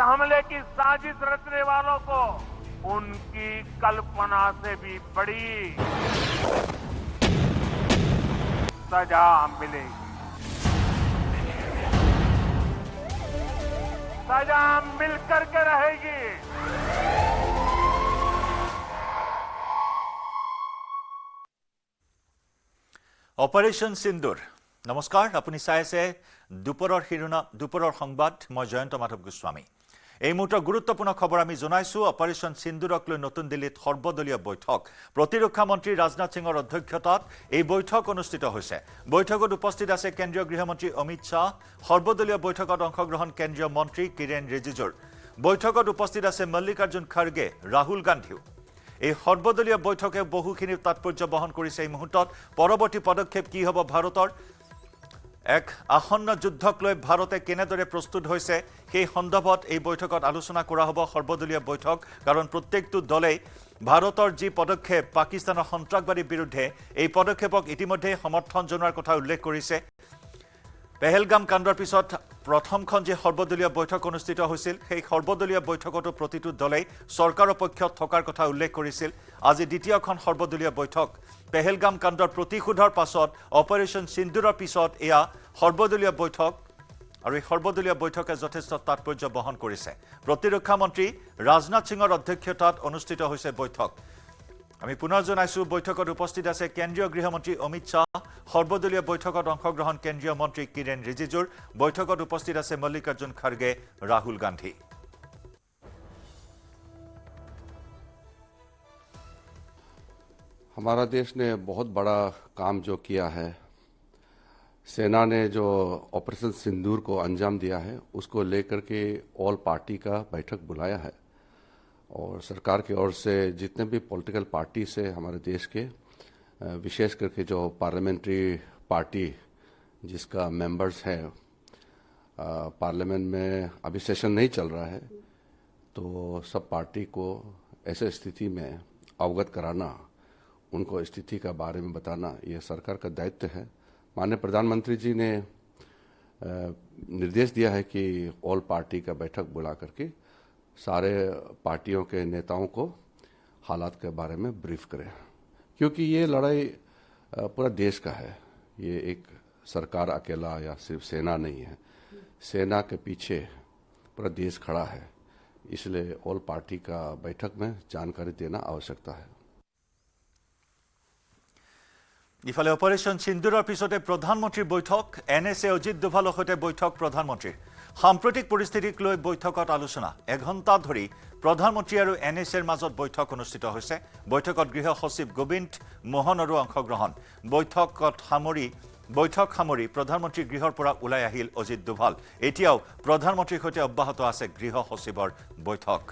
हमले की साजिश रचने वालों को उनकी कल्पना से भी बड़ी सजा मिलेगी। सजा मिलकर के रहेगी। অপাৰেশ্যন সিন্দুৰ নমস্কাৰ আপুনি চাই আছে দুপৰৰ শিৰোনাম দুপৰৰ সংবাদ মই জয়ন্ত মাধৱ গোস্বামী এই মুহূৰ্তৰ গুৰুত্বপূৰ্ণ খবৰ আমি জনাইছো অপাৰেশ্যন সিন্দুৰক লৈ নতুন দিল্লীত সৰ্বদলীয় বৈঠক প্ৰতিৰক্ষা মন্ত্ৰী ৰাজনাথ সিঙৰ অধ্যক্ষতাত এই বৈঠক অনুষ্ঠিত হৈছে বৈঠকত উপস্থিত আছে কেন্দ্ৰীয় গৃহমন্ত্ৰী অমিত শাহ সৰ্বদলীয় বৈঠকত অংশগ্ৰহণ কেন্দ্ৰীয় মন্ত্ৰী কিৰেণ ৰিজিজুৰ বৈঠকত উপস্থিত আছে মল্লিকাৰ্জুন খাৰগে ৰাহুল গান্ধীও এই সৰ্বদলীয় বৈঠকে বহুখিনি তাৎপৰ্য বহন কৰিছে এই মুহূৰ্তত পৰৱৰ্তী পদক্ষেপ কি হ'ব ভাৰতৰ এক আসন্ন যুদ্ধক লৈ ভাৰতে কেনেদৰে প্ৰস্তুত হৈছে সেই সন্দৰ্ভত এই বৈঠকত আলোচনা কৰা হ'ব সৰ্বদলীয় বৈঠক কাৰণ প্ৰত্যেকটো দলে ভাৰতৰ যি পদক্ষেপ পাকিস্তানৰ সন্ত্ৰাসবাদীৰ বিৰুদ্ধে এই পদক্ষেপক ইতিমধ্যে সমৰ্থন জনোৱাৰ কথা উল্লেখ কৰিছে পেহেলগাম কাণ্ডৰ পিছত প্ৰথমখন যে সৰ্বদলীয় বৈঠক অনুষ্ঠিত হৈছিল সেই সৰ্বদলীয় বৈঠকতো প্ৰতিটো দলে চৰকাৰৰ পক্ষত থকাৰ কথা উল্লেখ কৰিছিল আজি দ্বিতীয়খন সৰ্বদলীয় বৈঠক পেহেলগাম কাণ্ডৰ প্ৰতিশোধৰ পাছত অপাৰেশ্যন সিন্দুৰৰ পিছত এয়া সৰ্বদলীয় বৈঠক আৰু এই সৰ্বদলীয় বৈঠকে যথেষ্ট তাৎপৰ্য বহন কৰিছে প্ৰতিৰক্ষা মন্ত্ৰী ৰাজনাথ সিঙৰ অধ্যক্ষতাত অনুষ্ঠিত হৈছে বৈঠক আমি পুনৰ জনাইছো বৈঠকত উপস্থিত আছে কেন্দ্ৰীয় গৃহমন্ত্ৰী অমিত শাহ সৰ্বদলীয় বৈঠকত অংশগ্ৰহণ কেন্দ্ৰীয় মন্ত্ৰী কিৰেণ ৰিজিজুৰ বৈঠকত উপস্থিত আছে মল্লিকাৰ্জুন খাৰগে ৰাহুল গান্ধী हमारा देश ने बहुत बड़ा काम जो किया है सेना ने जो ऑपरेशन सिंदूर को अंजाम दिया है उसको लेकर के ऑल पार्टी का बैठक बुलाया है और सरकार की ओर से जितने भी पॉलिटिकल पार्टी से हमारे देश के विशेष करके जो पार्लियामेंट्री पार्टी जिसका मेंबर्स है पार्लियामेंट में अभी सेशन नहीं चल रहा है तो सब पार्टी को ऐसे स्थिति में अवगत कराना उनको स्थिति का बारे में बताना ये सरकार का दायित्व है माननीय प्रधानमंत्री जी ने निर्देश दिया है कि ऑल पार्टी का बैठक बुला करके सारे पार्टियों के नेताओं को हालात के बारे में ब्रीफ करें क्योंकि ये लड़ाई पूरा देश का है ये एक सरकार अकेला या सिर्फ सेना नहीं है सेना के पीछे पूरा देश खड़ा है इसलिए ऑल पार्टी का बैठक में जानकारी देना आवश्यकता है ইফালে অপাৰেশ্যন সিন্দুৰৰ পিছতে প্ৰধানমন্ত্ৰীৰ বৈঠক এনএছএ অজিত ডোভালৰ সৈতে বৈঠক প্ৰধানমন্ত্ৰীৰ সাম্প্ৰতিক পৰিস্থিতিক লৈ বৈঠকত আলোচনা এঘণ্টা ধৰি প্ৰধানমন্ত্ৰী আৰু এনএছএৰ মাজত বৈঠক অনুষ্ঠিত হৈছে বৈঠকত গৃহ সচিব গোবিন্দ মোহনৰো অংশগ্ৰহণ বৈঠক সামৰি প্ৰধানমন্ত্ৰী গৃহৰ পৰা ওলাই আহিল অজিত ডোভাল এতিয়াও প্ৰধানমন্ত্ৰীৰ সৈতে অব্যাহত আছে গৃহ সচিবৰ বৈঠক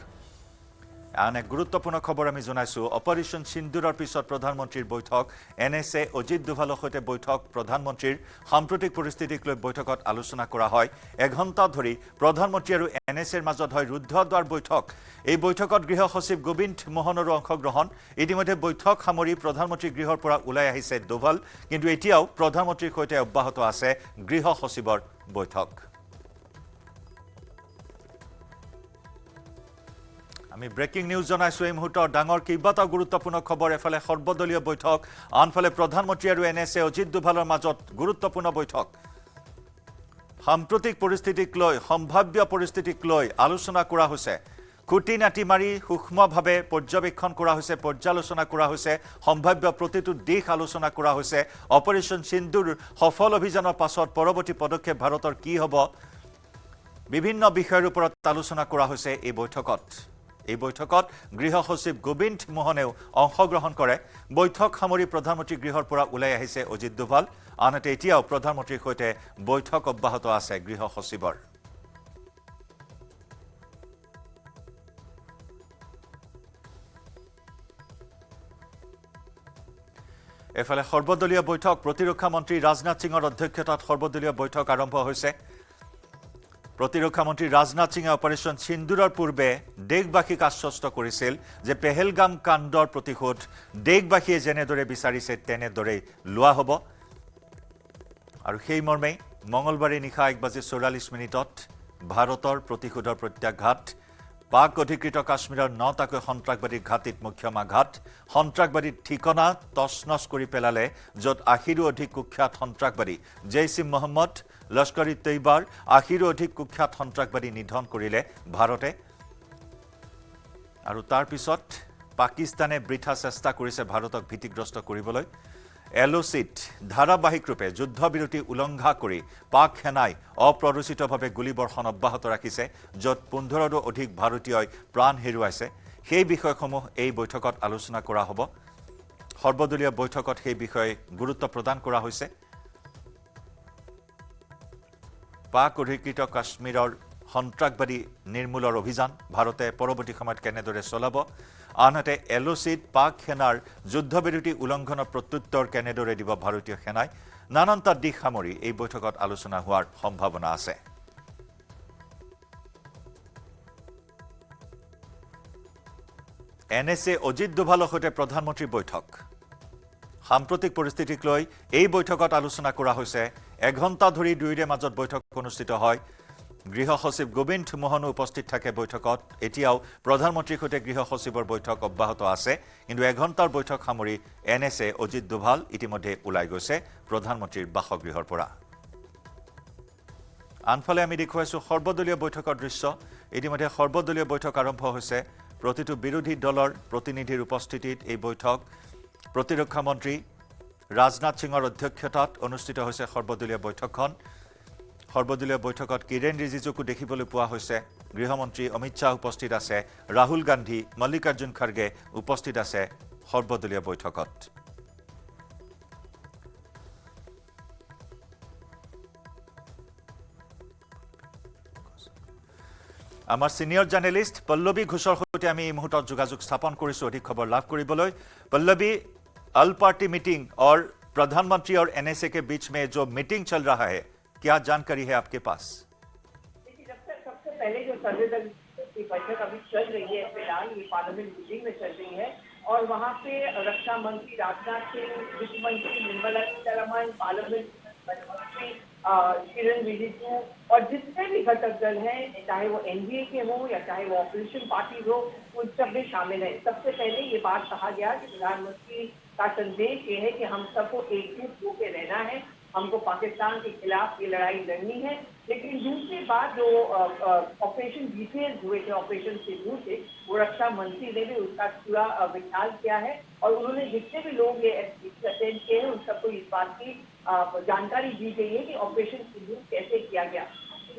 আন এক গুৰুত্বপূৰ্ণ খবৰ আমি জনাইছো অপাৰেশ্যন সিন্দুৰৰ পিছত প্ৰধানমন্ত্ৰীৰ বৈঠক এনএছএ অজিত ডোভালৰ সৈতে বৈঠক প্ৰধানমন্ত্ৰীৰ সাম্প্ৰতিক পৰিস্থিতিক লৈ বৈঠকত আলোচনা কৰা হয় এঘণ্টা ধৰি প্ৰধানমন্ত্ৰী আৰু এনএছএৰ মাজত হয় ৰুদ্ধদ্বাৰ বৈঠক এই বৈঠকত গৃহ সচিব গোবিন্দ মোহনৰো অংশগ্ৰহণ ইতিমধ্যে বৈঠক সামৰি প্ৰধানমন্ত্ৰী গৃহৰ পৰা ওলাই আহিছে ডোভাল কিন্তু এতিয়াও প্ৰধানমন্ত্ৰীৰ সৈতে অব্যাহত আছে গৃহ সচিবৰ বৈঠক আমি ব্ৰেকিং নিউজ জনাইছো এই মুহূৰ্তৰ ডাঙৰ কেইবাটাও গুৰুত্বপূৰ্ণ খবৰ এফালে সৰ্বদলীয় বৈঠক আনফালে প্ৰধানমন্ত্ৰী আৰু এনএছএ অজিত ডোভালৰ মাজত গুৰুত্বপূৰ্ণ বৈঠক সাম্প্ৰতিক পৰিস্থিতিক লৈ সম্ভাৱ্য পৰিস্থিতিক লৈ আলোচনা কৰা হৈছে খুঁটি নাটি মাৰি সূক্ষ্মভাৱে পৰ্যবেক্ষণ কৰা হৈছে পৰ্যালোচনা কৰা হৈছে সম্ভাৱ্য প্ৰতিটো দিশ আলোচনা কৰা হৈছে অপাৰেশ্যন সিন্দুৰ সফল অভিযানৰ পাছত পৰৱৰ্তী পদক্ষেপ ভাৰতৰ কি হ'ব বিভিন্ন বিষয়ৰ ওপৰত আলোচনা কৰা হৈছে এই বৈঠকত গৃহ সচিব গোবিন্দ মোহনেও অংশগ্ৰহণ কৰে বৈঠক সামৰি প্ৰধানমন্ত্ৰী গৃহৰ পৰা ওলাই আহিছে অজিত ডোভাল আনহাতে এতিয়াও প্ৰধানমন্ত্ৰীৰ সৈতে বৈঠক অব্যাহত আছে গৃহ সচিবৰ এফালে সৰ্বদলীয় বৈঠক প্ৰতিৰক্ষা মন্ত্ৰী ৰাজনাথ সিঙৰ অধ্যক্ষতাত সৰ্বদলীয় বৈঠক আৰম্ভ হৈছে প্ৰতিৰক্ষা মন্ত্ৰী ৰাজনাথ সিঙে অপাৰেশ্যন সিন্দুৰৰ পূৰ্বে দেশবাসীক আশ্বস্ত কৰিছিল যে পেহেলগাম কাণ্ডৰ প্ৰতিশোধ দেশবাসীয়ে যেনেদৰে বিচাৰিছে তেনেদৰে লোৱা হ'ব আৰু সেই মৰ্মে মঙ্গলবাৰে নিশা 1:44 ভাৰতৰ প্ৰতিশোধৰ প্ৰত্যাঘাত পাক অধিকৃত কাশ্মীৰৰ 9টাকৈ সন্ত্ৰাসবাদীৰ ঘাটিত মুখ্যম আঘাত সন্ত্ৰাসবাদীৰ ঠিকনা তছনছ কৰি পেলালে য'ত 80ৰো অধিক কুখ্যাত সন্ত্ৰাসবাদী জেইছ-ই মহম্মদ লস্কৰ-ই তৈবাৰ 80ৰো অধিক কুখ্যাত সন্ত্ৰাসবাদী নিধন কৰিলে ভাৰতে আৰু তাৰ পিছত পাকিস্তানে বৃথা চেষ্টা কৰিছে ভাৰতক ভীতিগ্ৰস্ত কৰিবলৈ এলঅচিত ধাৰাবাহিক ৰূপে যুদ্ধবিৰতি উলংঘা কৰি পাক সেনাই অপ্ৰৰোচিতভাৱে গুলীবৰ্ষণ অব্যাহত ৰাখিছে য'ত 15ৰো অধিক ভাৰতীয়ই প্ৰাণ হেৰুৱাইছে সেই বিষয়সমূহ এই বৈঠকত আলোচনা কৰা হ'ব সৰ্বদলীয় বৈঠকত সেই বিষয়ে গুৰুত্ব প্ৰদান কৰা হৈছে পাক অধিকৃত কাশ্মীৰৰ সন্ত্ৰাসবাদী নিৰ্মূলৰ অভিযান ভাৰতে পৰৱৰ্তী সময়ত কেনেদৰে চলাব আনহাতে এলঅচিত পাক সেনাৰ যুদ্ধবিৰতি উলংঘনৰ প্ৰত্যুত্তৰ কেনেদৰে দিব ভাৰতীয় সেনাই নানানটা দিশ সামৰি এই বৈঠকত আলোচনা হোৱাৰ সম্ভাৱনা আছে এনএছএ অজিত ডোভালৰ সৈতে প্ৰধানমন্ত্ৰীৰ বৈঠক সাম্প্ৰতিক পৰিস্থিতিক লৈ এই বৈঠকত আলোচনা কৰা হৈছে এঘণ্টা ধৰি দুয়োৰে মাজত বৈঠক অনুষ্ঠিত হয় গৃহ সচিব গোবিন্দ মোহনো উপস্থিত থাকে বৈঠকত এতিয়াও প্ৰধানমন্ত্ৰীৰ সৈতে গৃহ সচিবৰ বৈঠক অব্যাহত আছে কিন্তু এঘণ্টাৰ বৈঠক সামৰি এনএছএ অজিত ডোভাল ইতিমধ্যে ওলাই গৈছে প্ৰধানমন্ত্ৰীৰ বাসগৃহৰ পৰা আনফালে আমি দেখুৱাইছো সৰ্বদলীয় বৈঠকৰ দৃশ্য ইতিমধ্যে সৰ্বদলীয় বৈঠক আৰম্ভ হৈছে প্ৰতিটো বিৰোধী দলৰ প্ৰতিনিধিৰ উপস্থিতিত এই বৈঠক প্ৰতিৰক্ষা মন্ত্ৰী ৰাজনাথ সিঙৰ অধ্যক্ষতাত অনুষ্ঠিত হৈছে সৰ্বদলীয় বৈঠকখন সৰ্বদলীয় বৈঠকত কিৰেণ ৰিজিজুকো দেখিবলৈ পোৱা হৈছে গৃহমন্ত্ৰী অমিত শ্বাহ উপস্থিত আছে ৰাহুল গান্ধী মল্লিকাৰ্জুন খাৰ্গে উপস্থিত আছে সৰ্বদলীয় বৈঠকত আমাৰ সিনিয়ৰ জাৰ্নেলিষ্ট পল্লৱী ঘোষৰ সৈতে আমি এই মুহূৰ্তত যোগাযোগ স্থাপন কৰিছো অধিক খবৰ লাভ কৰিবলৈ পল্লৱী अल पार्टी मीटिंग और प्रधानमंत्री और एनएसए के बीच में जो मीटिंग चल रहा है क्या जानकारी है आपके पास सबसे पहले जो सर्वदल की बैठक अभी चल रही है फिलहाल ये पार्लियामेंट बिल्डिंग में चल रही है और वहाँ पे रक्षा मंत्री राजनाथ सिंह वित्त मंत्री निर्मला सीतारमण पार्लियामेंट मंत्री किरण रिजिजू और जितने भी घटक दल हैं चाहे वो एनडीए के हो या चाहे वो ऑपोजिशन पार्टी हो उन सब में शामिल है सबसे पहले ये बात कहा गया कि प्रधानमंत्री का संदेश ये है कि हम सबको एकजुट होकर रहना है हमको पाकिस्तान के खिलाफ ये लड़ाई लड़नी है लेकिन दूसरी बात जो ऑपरेशन डिटेल्स हुए थे ऑपरेशन सिंदूर से वो रक्षा मंत्री ने भी उसका पूरा विचार किया है और उन्होंने जितने भी लोग ये अटेंड किए हैं उन सबको इस बात की जानकारी दी गई है कि ऑपरेशन सिंदूर कैसे किया गया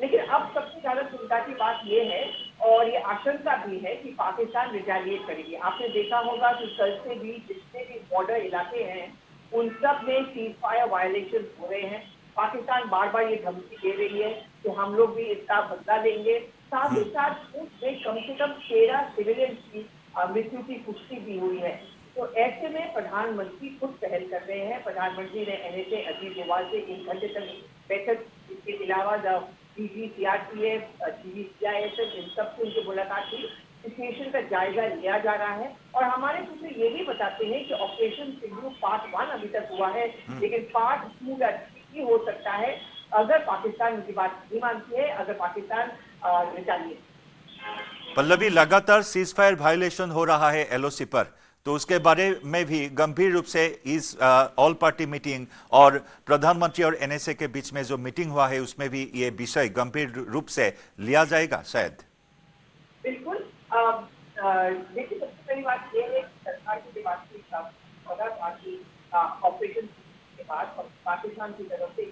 लेकिन अब सबसे ज्यादा चिंता की बात ये है और ये आशंका भी है कि पाकिस्तान रिटेलिएट करेगी आपने देखा होगा कि कल से भी जितने भी बॉर्डर इलाके हैं उन सब में सीज फायर वायलेशन हो रहे हैं पाकिस्तान बार बार ये धमकी दे रही है कि हम लोग भी इसका बदला लेंगे साथ ही साथ उसमें कम से कम 13 सिविलियन की मृत्यु की पुष्टि भी हुई है तो ऐसे में प्रधानमंत्री खुद पहल कर रहे हैं प्रधानमंत्री ने एनएसए अजीत डोभाल से 1 घंटे तक बैठक इसके अलावा DGCRTF DGCISF इन सबसे उनकी मुलाकात हुई सिचुएशन का जायजा लिया जा रहा है और हमारे सूत्र ये भी बताते हैं कि ऑपरेशन सिंदूर पार्ट 1 अभी तक हुआ है लेकिन पार्ट 2 या 3 हो सकता है अगर पाकिस्तान उनकी बात नहीं मानती है अगर पाकिस्तान रिटेलिएट पल्लवी लगातार सीज फायर वायलेशन हो रहा है एलओसी पर तो उसके बारे में भी गंभीर रूप से इस ऑल पार्टी मीटिंग और प्रधानमंत्री और एनएसए के बीच में जो मीटिंग हुआ है उसमें भी ये विषय गंभीर रूप से लिया जाएगा शायद बिल्कुल देखिए सबसे पहली बात ये है कि सरकार की बात की पार्टी ऑपरेशन के बाद पाकिस्तान की तरफ से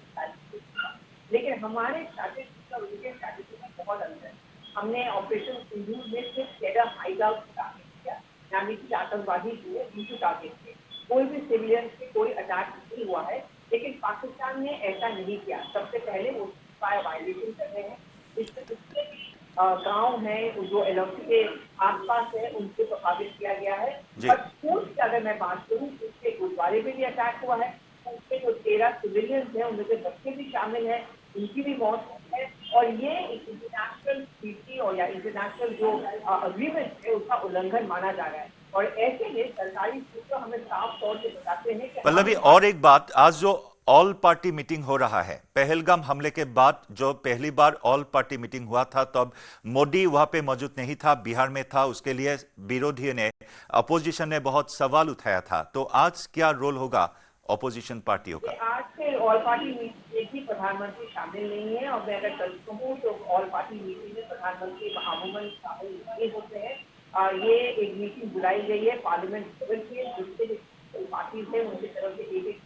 लेकिन हमारे स्ट्रैटेजी और उनके स्ट्रैटेजी में बहुत अंतर है हमने ऑपरेशन सिंदूर में सिर्फ 13 हाईडाउट टारगेट किया यानी कि आतंकवादी हुए उनके टारगेट थे कोई भी सिविलियन पे कोई अटैक नहीं हुआ है लेकिन पाकिस्तान ने ऐसा नहीं किया सबसे पहले वो फायर वायलेशन कर रहे हैं इससे जितने भी गांव हैं जो एलओसी के आसपास है उनसे प्रभावित किया गया है और स्कूल की अगर मैं बात करूँ उसके गुरुद्वारे में भी अटैक हुआ है उसके जो 13 सिविलियंस हैं उनमें से बच्चे भी शामिल हैं उनकी भी मौत है और ये इंटरनेशनल ट्रीटी और या इंटरनेशनल जो अग्रीमेंट है उसका उल्लंघन माना जा रहा है और ऐसे में सरकारी सूत्र हमें साफ तौर से बताते हैं कि पल्लवी और एक बात आज जो ऑल पार्टी मीटिंग हो रहा है। पहलगाम हमले के बाद जो पहली बार ऑल पार्टी मीटिंग हुआ था तब मोदी वहां पे मौजूद नहीं था, बिहार में था। उसके लिए विरोधियों ने, अपोजिशन ने बहुत सवाल उठाया था। तो आज क्या रोल होगा अपोजिशन पार्टियों का? आज से ऑल पार्टी मीटिंग में भी प्रधानमंत्री शामिल नहीं है, और मैं अगर कल कहूँ तो ऑल पार्टी मीटिंग में प्रधानमंत्री अमूमन शामिल नहीं होते हैं। ये एक मीटिंग बुलाई गई है पार्लियामेंट भवन के, जिससे पार्टी है उनकी तरफ से एक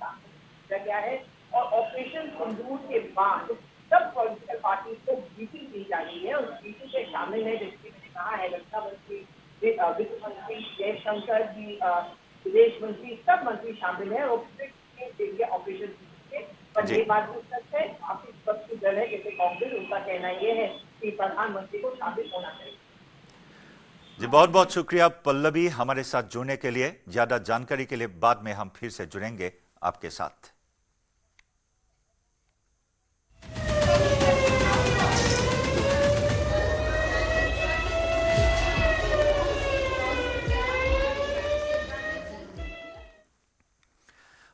किया गया है, और ऑपरेशन सिंदूर के बाद सब पॉलिटिकल पार्टी को मीटिंग दी जा रही है। उस मीटिंग में शामिल है, जैसे मैंने कहा है, रक्षा मंत्री, वित्त मंत्री, जयशंकर जी, विदेश मंत्री, सब मंत्री शामिल है ऑपरेशन के। पर ये बात भी सच है, काफी स्पष्ट दल है जैसे कांग्रेस, उनका कहना यह है कि प्रधानमंत्री को शामिल होना चाहिए। जी, बहुत बहुत शुक्रिया पल्लवी हमारे साथ जुड़ने के लिए। ज्यादा जानकारी के लिए बाद में हम फिर से जुड़ेंगे आपके साथ।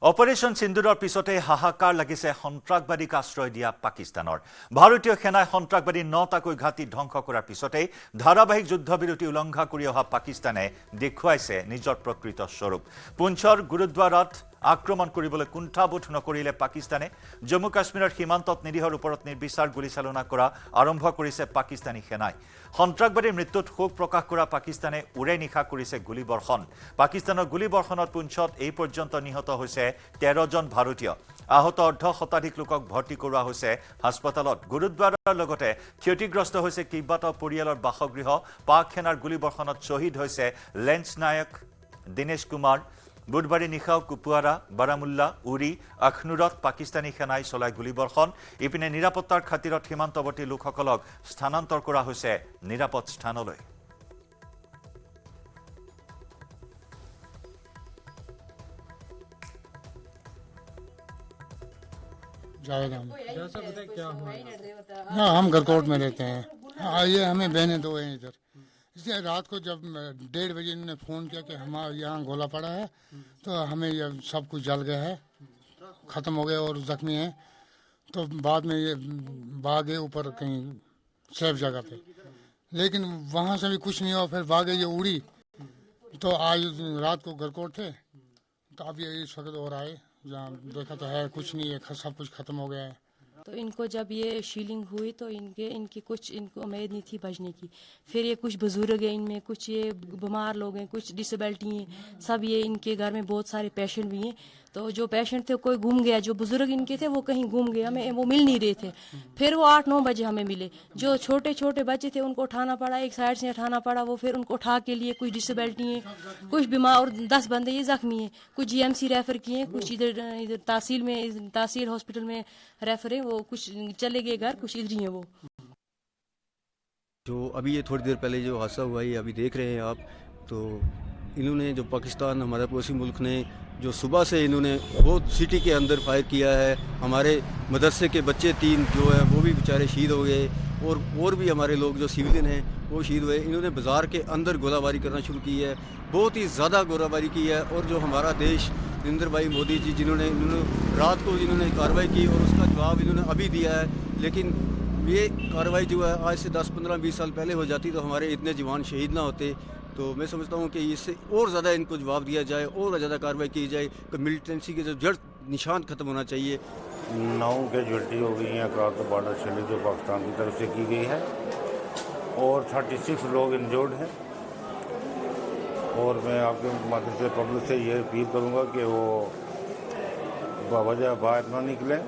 অপাৰেশ্যন সিন্দুৰৰ পিছতে হাহাকাৰ লাগিছে সন্ত্ৰাসবাদীক আশ্ৰয় দিয়া পাকিস্তানৰ। ভাৰতীয় সেনাই সন্ত্ৰাসবাদী 9টাকৈ ঘাটি ধ্বংস কৰাৰ পিছতে ধাৰাবাহিক যুদ্ধবিৰতি উলংঘা কৰি অহা পাকিস্তানে দেখুৱাইছে নিজৰ প্ৰকৃত স্বৰূপ। পুঞ্চৰ গুৰুদ্বাৰত আক্ৰমণ কৰিবলৈ কুণ্ঠাবোধ নকৰিলে পাকিস্তানে। জম্মু কাশ্মীৰৰ সীমান্তত নিৰীহৰ ওপৰত নিৰ্বিচাৰ গুলীচালনা কৰা আৰম্ভ কৰিছে পাকিস্তানী সেনাই। সন্ত্ৰাসবাদীৰ মৃত্যুত শোক প্ৰকাশ কৰা পাকিস্তানে উৰে নিশা কৰিছে গুলীবৰ্ষণ। পাকিস্তানৰ গুলীবৰ্ষণত পুঞ্চত এই পৰ্যন্ত নিহত হৈছে 13 জন ভাৰতীয়। আহত অৰ্ধশতাধিক লোকক ভৰ্তি কৰোৱা হৈছে হাস্পতালত। গুৰুদ্বাৰৰ লগতে ক্ষতিগ্ৰস্ত হৈছে কেইবাটাও পৰিয়ালৰ বাসগৃহ। পাক সেনাৰ গুলীবৰ্ষণত শ্বহীদ হৈছে লেন্স নায়ক দিনেশ কুমাৰ। বুধবাৰে নিশাও কুপৱাৰা, বাৰামুল্লা, উৰি, আখনুৰত পাকিস্তানী সেনাই চলাই গুলীবৰ্ষণ। ইপিনে নিৰাপত্তাৰ খাতিৰত সীমান্তৱৰ্তী লোকসকলক স্থানান্তৰ কৰা হৈছে নিৰাপদ স্থানলৈ। जावेद अहमद। हाँ, हम गरकोट में रहते हैं। ये हमें बहनें दो हैं इधर। इसलिए रात को जब 1:30 बजे इन्होंने फ़ोन किया कि हमारे यहाँ गोला पड़ा है, तो हमें ये सब कुछ जल गया है, ख़त्म हो गया और ज़ख्मी हैं। तो बाद में ये भागे ऊपर कहीं सेफ जगह पे, लेकिन वहाँ से भी कुछ नहीं हुआ। फिर भागे ये उड़ी, तो आज रात को गरकोट थे, तो अब ये इस वक्त और आए, जहाँ देखा तो है कुछ नहीं है, सब कुछ ख़त्म हो गया है। तो इनको जब ये शीलिंग हुई तो इनकी कुछ इनको उम्मीद नहीं थी बचने की। फिर ये कुछ बुजुर्ग हैं, इनमें कुछ ये बीमार लोग हैं, कुछ डिसेबिलिटी हैं, सब ये इनके घर में बहुत सारे पेशेंट भी हैं। तो जो पेशेंट थे कोई गुम गया, जो बुजुर्ग इनके थे वो कहीं गुम गए, हमें वो मिल नहीं रहे थे। फिर वो 8-9 बजे हमें मिले। जो छोटे छोटे बच्चे थे उनको उठाना पड़ा, एक साइड से उठाना पड़ा, वो फिर उनको उठा के लिए कुछ डिसेबिलिटी हैं, कुछ बीमार, और 10 बंदे ये जख्मी हैं। कुछ GMC रेफर किए हैं, कुछ इधर तहसील में, तहसील हॉस्पिटल में रेफर है, वो कुछ चले गए घर, कुछ इधर ही हैं। वो जो अभी ये थोड़ी देर पहले जो हादसा हुआ है अभी देख रहे हैं आप, तो इन्होंने जो पाकिस्तान, हमारा पड़ोसी मुल्क ने जो सुबह से इन्होंने बहुत सिटी के अंदर फायर किया है। हमारे मदरसे के बच्चे 3 जो हैं वो भी बेचारे शहीद हो गए, और भी हमारे लोग जो सिविलियन हैं वो शहीद हुए। इन्होंने बाज़ार के अंदर गोलाबारी करना शुरू की है, बहुत ही ज़्यादा गोलाबारी की है। और जो हमारा देश नरेंद्र भाई मोदी जी जिन्होंने रात को जिन्होंने कार्रवाई की और उसका जवाब इन्होंने अभी दिया है, लेकिन ये कार्रवाई जो है आज से 10-15-20 साल पहले हो जाती तो हमारे इतने जवान शहीद ना होते। तो मैं समझता हूँ कि इससे और ज़्यादा इनको जवाब दिया जाए और ज़्यादा कार्रवाई की जाए, कि मिलिटेंसी के जो जड़ निशान ख़त्म होना चाहिए। 9 कैजुअल्टी हो गई हैं अक्रॉस द बॉर्डर शेलिंग जो पाकिस्तान की तरफ से की गई है, और 36 लोग इंजर्ड हैं। और मैं आपके माध्यम से पब्लिक से ये अपील करूँगा कि वो बावजह बाहर ना निकलें,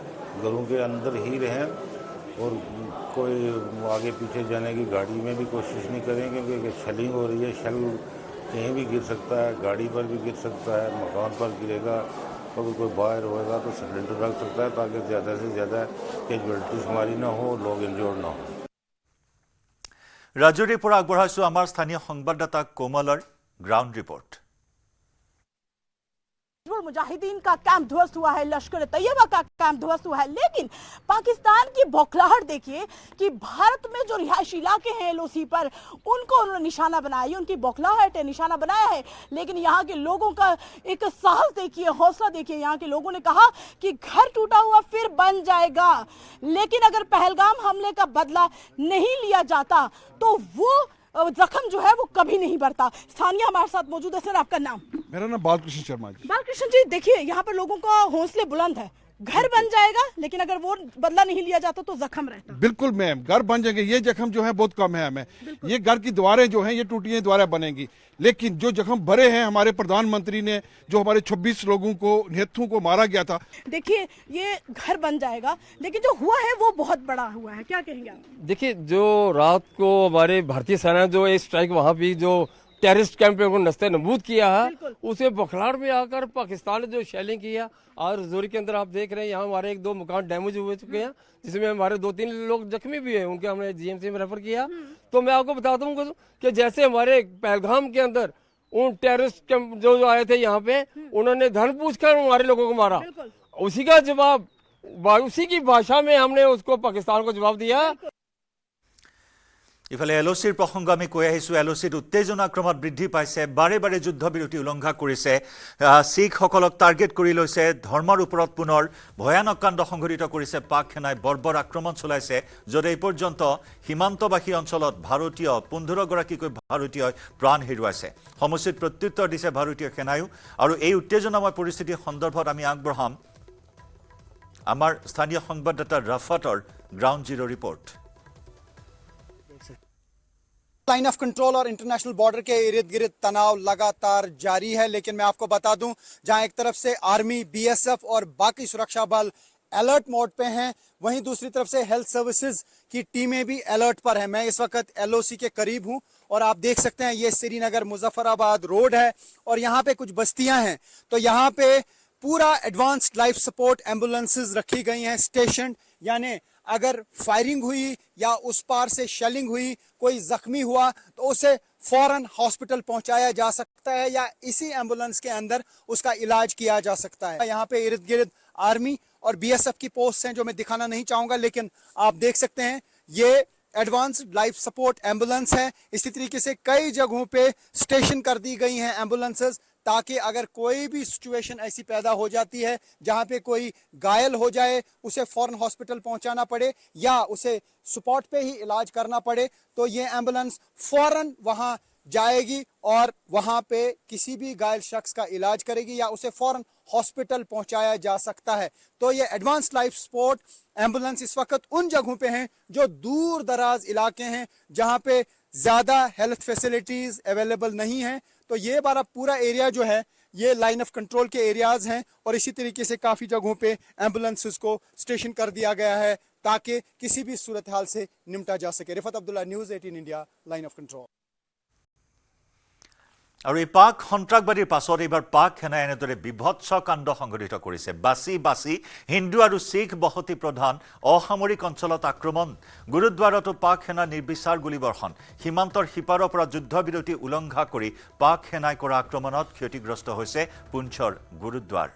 घरों के अंदर ही रहें, और कोई आगे पीछे जाने की गाड़ी में भी कोशिश नहीं करें, क्योंकि शेलिंग हो रही है। शेल कहीं भी गिर सकता है, गाड़ी पर भी गिर सकता है, मकान पर गिरेगा, अगर कोई बाहर होएगा तो सिलेंडर रख सकता है, ताकि ज़्यादा से ज़्यादा कैजुअल्टीज हमारी ना हो, लोग इंजर्ड ना हो। ৰাজুৰীৰ পৰা আগবঢ়াইছো আমাৰ স্থানীয় সংবাদদাতা কোমলৰ গ্ৰাউণ্ড ৰিপৰ্ট। मुजाहिदीन का कैंप ध्वस्त हुआ है, लश्कर तैयबा का कैंप ध्वस्त हुआ है, लेकिन पाकिस्तान की बौखलाहट देखिए कि भारत में जो रिहायशी इलाके हैं एलओसी पर उनको उन्होंने निशाना बनाया, ये उनकी बौखलाहट है, निशाना बनाया है। लेकिन यहाँ के लोगों का एक साहस देखिए, हौसला देखिए। यहाँ के लोगों ने कहा कि घर टूटा हुआ फिर बन जाएगा, लेकिन अगर पहलगाम हमले का बदला नहीं लिया जाता तो वो जख्म जो है वो कभी नहीं बढ़ता। स्थानीय हमारे साथ मौजूद है। सर, आपका नाम? मेरा नाम बालकृष्ण शर्मा जी। बालकृष्ण जी, देखिए यहाँ पर लोगों का हौसले बुलंद है, घर बन जाएगा, लेकिन अगर वो बदला नहीं लिया जाता तो जख्म रहता। बिल्कुल मैम, घर बन जाएंगे, ये जख्म जो है बहुत कम है हमें। ये घर की दीवारें जो हैं ये टूटी हुई दीवारें बनेंगी, लेकिन जो जख्म भरे हैं हमारे प्रधानमंत्री ने, जो हमारे 26 लोगों को, नेताओं को मारा गया था। देखिए ये घर बन जाएगा, लेकिन जो हुआ है वो बहुत बड़ा हुआ है, क्या कहेंगे आप? देखिए, जो रात को हमारे भारतीय सेना जो एक स्ट्राइक वहाँ भी जो टेररिस्ट कैंप पे नस्ते नबूद किया है, उसे बौखलाहट में आकर पाकिस्तान ने जो शेलिंग किया, और रजौरी के अंदर आप देख रहे हैं यहाँ हमारे 1-2 मकान डैमेज हुए चुके हैं, जिसमें हमारे 2-3 लोग जख्मी भी हैं, उनके हमने जीएमसी में रेफर किया। तो मैं आपको बताता हूँ कि जैसे हमारे पहलगाम के अंदर उन टेररिस्ट कैंप जो आए थे यहाँ पे, उन्होंने धन पूछकर हमारे लोगों को मारा, उसी का जवाब, उसी की भाषा में हमने उसको पाकिस्तान को जवाब दिया। ইফালে এলঅচিৰ প্ৰসংগ আমি কৈ আহিছোঁ। এলঅচিত উত্তেজনা ক্ৰমত বৃদ্ধি পাইছে, বাৰে বাৰে যুদ্ধবিৰতি উলংঘা কৰিছে, শিখসকলক টাৰ্গেট কৰি লৈছে, ধৰ্মৰ ওপৰত পুনৰ ভয়ানক কাণ্ড সংঘটিত কৰিছে পাক সেনাই, বৰ্বৰ আক্ৰমণ চলাইছে, য'ত এই পৰ্যন্ত সীমান্তবাসী অঞ্চলত ভাৰতীয় 15গৰাকীকৈ ভাৰতীয়ই প্ৰাণ হেৰুৱাইছে। সমষ্টিত প্ৰত্যুত্তৰ দিছে ভাৰতীয় সেনায়ো। আৰু এই উত্তেজনাময় পৰিস্থিতিৰ সন্দৰ্ভত আমি আগবঢ়াম আমাৰ স্থানীয় সংবাদদাতা ৰাফাটৰ ground zero' report. Line of control और इंटरनेशनल बॉर्डर के इर्द गिर्द तनाव लगातार जारी है, लेकिन मैं आपको बता दूं, जहां एक तरफ से आर्मी, बीएसएफ और बाकी सुरक्षा बल अलर्ट मोड पे हैं, वहीं दूसरी तरफ से हेल्थ सर्विसेज की टीमें भी अलर्ट पर हैं। मैं इस वक्त एलओसी के करीब हूं और आप देख सकते हैं ये श्रीनगर मुजफ्फराबाद रोड है और यहाँ पे कुछ बस्तियां हैं। तो यहाँ पे पूरा एडवांस्ड लाइफ सपोर्ट एम्बुलेंसेज रखी गई हैं स्टेशन, यानी अगर फायरिंग हुई या उस पार से शेलिंग हुई, कोई जख्मी हुआ तो उसे फौरन हॉस्पिटल पहुंचाया जा सकता है या इसी एम्बुलेंस के अंदर उसका इलाज किया जा सकता है। यहाँ पे इर्द गिर्द आर्मी और बीएसएफ की पोस्ट हैं जो मैं दिखाना नहीं चाहूंगा, लेकिन आप देख सकते हैं ये एडवांस्ड लाइफ सपोर्ट एम्बुलेंस है। इसी तरीके से कई जगहों पे स्टेशन कर दी गई हैं एम्बुलेंसेज, ताकि अगर कोई भी सिचुएशन ऐसी पैदा हो जाती है जहां पे कोई घायल हो जाए, उसे फौरन हॉस्पिटल पहुंचाना पड़े या उसे स्पॉट पे ही इलाज करना पड़े, तो ये एम्बुलेंस फौरन वहां जाएगी और वहां पे किसी भी घायल शख्स का इलाज करेगी या उसे फौरन हॉस्पिटल पहुंचाया जा सकता है। तो ये एडवांस्ड लाइफ सपोर्ट एम्बुलेंस इस वक्त उन जगहों पे हैं जो दूर दराज इलाके हैं, जहां पे ज्यादा हेल्थ फैसिलिटीज अवेलेबल नहीं है। तो ये हमारा पूरा एरिया जो है ये लाइन ऑफ कंट्रोल के एरियाज हैं और इसी तरीके से काफी जगहों पे एम्बुलेंसेस को स्टेशन कर दिया गया है ताकि किसी भी सूरत हाल से निपटा जा सके। Rifat Abdullah, news 18 India, line of control. আৰু এই পাক সন্ত্ৰাসবাদীৰ পাছত এইবাৰ পাক সেনাই এনেদৰে বিভৎস কাণ্ড সংঘটিত কৰিছে। বাছি বাছি হিন্দু আৰু শিখ বসতি প্ৰধান অসামৰিক অঞ্চলত আক্ৰমণ, গুৰুদ্বাৰতো পাক সেনা নিৰ্বিচাৰ গুলীবৰ্ষণ, সীমান্তৰ সিপাৰৰ পৰা যুদ্ধবিৰতি উলংঘা কৰি পাক সেনাই কৰা আক্ৰমণত ক্ষতিগ্ৰস্ত হৈছে পুঞ্চৰ গুৰুদ্বাৰ।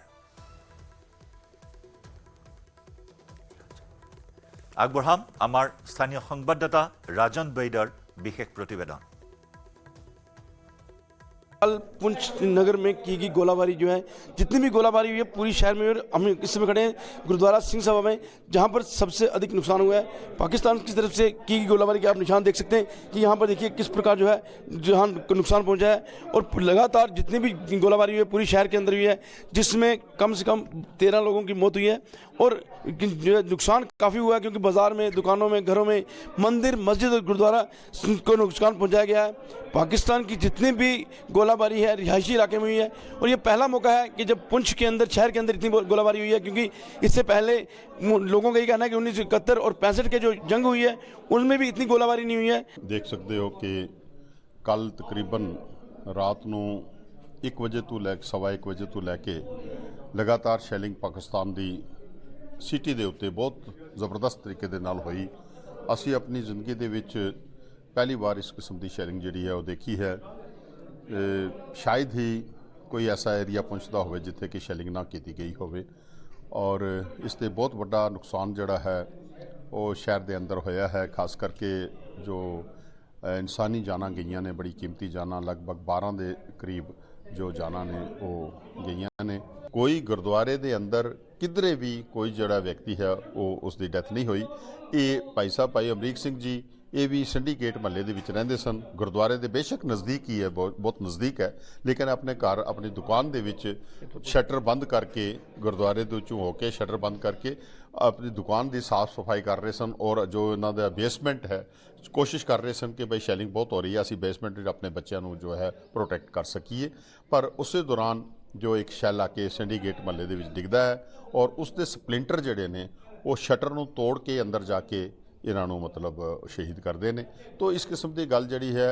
আগবঢ়াম আমাৰ স্থানীয় সংবাদদাতা ৰাজন বৈদৰ বিশেষ প্ৰতিবেদন। कल पुंछ नगर में की गई गोलाबारी जो है, जितनी भी गोलाबारी हुई है पूरी शहर में, और हम इस समय खड़े हैं गुरुद्वारा सिंह सभा में जहां पर सबसे अधिक नुकसान हुआ है। पाकिस्तान की तरफ से की गई गोलाबारी के आप निशान देख सकते हैं कि यहां पर देखिए किस प्रकार जो है जहां नुकसान पहुंचा है, और लगातार जितनी भी गोलाबारी हुई है पूरी शहर के अंदर हुई है, जिसमें कम से कम 13 लोगों की मौत हुई है और नुकसान काफ़ी हुआ है क्योंकि बाजार में, दुकानों में, घरों में, मंदिर, मस्जिद और गुरुद्वारा को नुकसान पहुंचाया गया है। पाकिस्तान की जितनी भी गोलाबारी है रिहायशी इलाके में हुई है और ये पहला मौका है कि जब पुंछ के अंदर, शहर के अंदर इतनी गोलाबारी हुई है, क्योंकि इससे पहले लोगों का ये कहना है कि 1971 और 65 के जो जंग हुई है उनमें भी इतनी गोलाबारी नहीं हुई है। देख सकते हो कि कल तकरीबन रात ਨੂੰ 1 ਵਜੇ ਤੋਂ ਲੈ ਕੇ 1:15 ਵਜੇ ਤੋਂ ਲੈ ਕੇ ਲਗਾਤਾਰ ਸ਼ੈਲਿੰਗ ਪਾਕਿਸਤਾਨ ਦੀ ਸਿਟੀ ਦੇ ਉੱਤੇ ਬਹੁਤ ਜ਼ਬਰਦਸਤ ਤਰੀਕੇ ਦੇ ਨਾਲ ਹੋਈ। ਅਸੀਂ ਆਪਣੀ ਜ਼ਿੰਦਗੀ ਦੇ ਵਿੱਚ ਪਹਿਲੀ ਵਾਰ ਇਸ ਕਿਸਮ ਦੀ ਸ਼ੈਲਿੰਗ ਜਿਹੜੀ ਹੈ ਉਹ ਦੇਖੀ ਹੈ। ਸ਼ਾਇਦ ਹੀ ਕੋਈ ਐਸਾ ਏਰੀਆ ਪਹੁੰਚਦਾ ਹੋਵੇ ਜਿੱਥੇ ਕਿ ਸ਼ੈਲਿੰਗ ਨਾ ਕੀਤੀ ਗਈ ਹੋਵੇ ਔਰ ਇਸ ਤੇ ਬਹੁਤ ਵੱਡਾ ਨੁਕਸਾਨ ਜਿਹੜਾ ਹੈ ਉਹ ਸ਼ਹਿਰ ਦੇ ਅੰਦਰ ਹੋਇਆ ਹੈ। ਖਾਸ ਕਰਕੇ ਜੋ ਇਨਸਾਨੀ ਜਾਨਾਂ ਗਈਆਂ ਨੇ, ਬੜੀ ਕੀਮਤੀ ਜਾਨਾਂ, ਲਗਭਗ 12 ਦੇ ਕਰੀਬ ਜੋ ਜਾਨਾਂ ਨੇ ਉਹ ਗਈਆਂ ਨੇ। ਕੋਈ ਗੁਰਦੁਆਰੇ ਦੇ ਅੰਦਰ ਕਿਧਰੇ ਵੀ ਕੋਈ ਜਿਹੜਾ ਵਿਅਕਤੀ ਹੈ ਉਹ ਉਸ ਦੀ ਡੈਥ ਨਹੀਂ ਹੋਈ। ਇਹ ਭਾਈ ਸਾਹਿਬ ਭਾਈ ਅਮਰੀਕ ਸਿੰਘ ਜੀ ਇਹ ਵੀ ਸਿੰਡੀਕੇਟ ਮਹੱਲੇ ਦੇ ਵਿੱਚ ਰਹਿੰਦੇ ਸਨ। ਗੁਰਦੁਆਰੇ ਦੇ ਬੇਸ਼ੱਕ ਨਜ਼ਦੀਕ ਹੀ ਹੈ, ਬਹੁਤ ਨਜ਼ਦੀਕ ਹੈ, ਲੇਕਿਨ ਆਪਣੇ ਘਰ ਆਪਣੀ ਦੁਕਾਨ ਦੇ ਵਿੱਚ ਸ਼ਟਰ ਬੰਦ ਕਰਕੇ, ਗੁਰਦੁਆਰੇ ਦੇ ਵਿੱਚੋਂ ਹੋ ਕੇ ਸ਼ਟਰ ਬੰਦ ਕਰਕੇ ਆਪਣੀ ਦੁਕਾਨ ਦੀ ਸਾਫ਼ ਸਫਾਈ ਕਰ ਰਹੇ ਸਨ ਔਰ ਜੋ ਇਹਨਾਂ ਦਾ ਬੇਸਮੈਂਟ ਹੈ ਕੋਸ਼ਿਸ਼ ਕਰ ਰਹੇ ਸਨ ਕਿ ਬਈ ਸ਼ੈਲਿੰਗ ਬਹੁਤ ਹੋ ਰਹੀ ਹੈ, ਅਸੀਂ ਬੇਸਮੈਂਟ ਵਿੱਚ ਆਪਣੇ ਬੱਚਿਆਂ ਨੂੰ ਜੋ ਹੈ ਪ੍ਰੋਟੈਕਟ ਕਰ ਸਕੀਏ। ਪਰ ਉਸੇ ਦੌਰਾਨ ਜੋ ਇੱਕ ਸ਼ੈੱਲ ਆ ਕੇ ਸਿੰਡੀਕੇਟ ਮਹੱਲੇ ਦੇ ਵਿੱਚ ਡਿੱਗਦਾ ਹੈ ਔਰ ਉਸ ਦੇ ਸਪਲਿੰਟਰ ਜਿਹੜੇ ਨੇ ਉਹ ਸ਼ਟਰ ਨੂੰ ਤੋੜ ਕੇ ਅੰਦਰ ਜਾ ਕੇ ਇਹਨਾਂ ਨੂੰ ਮਤਲਬ ਸ਼ਹੀਦ ਕਰਦੇ ਨੇ। तो इस किस्म की गल जी है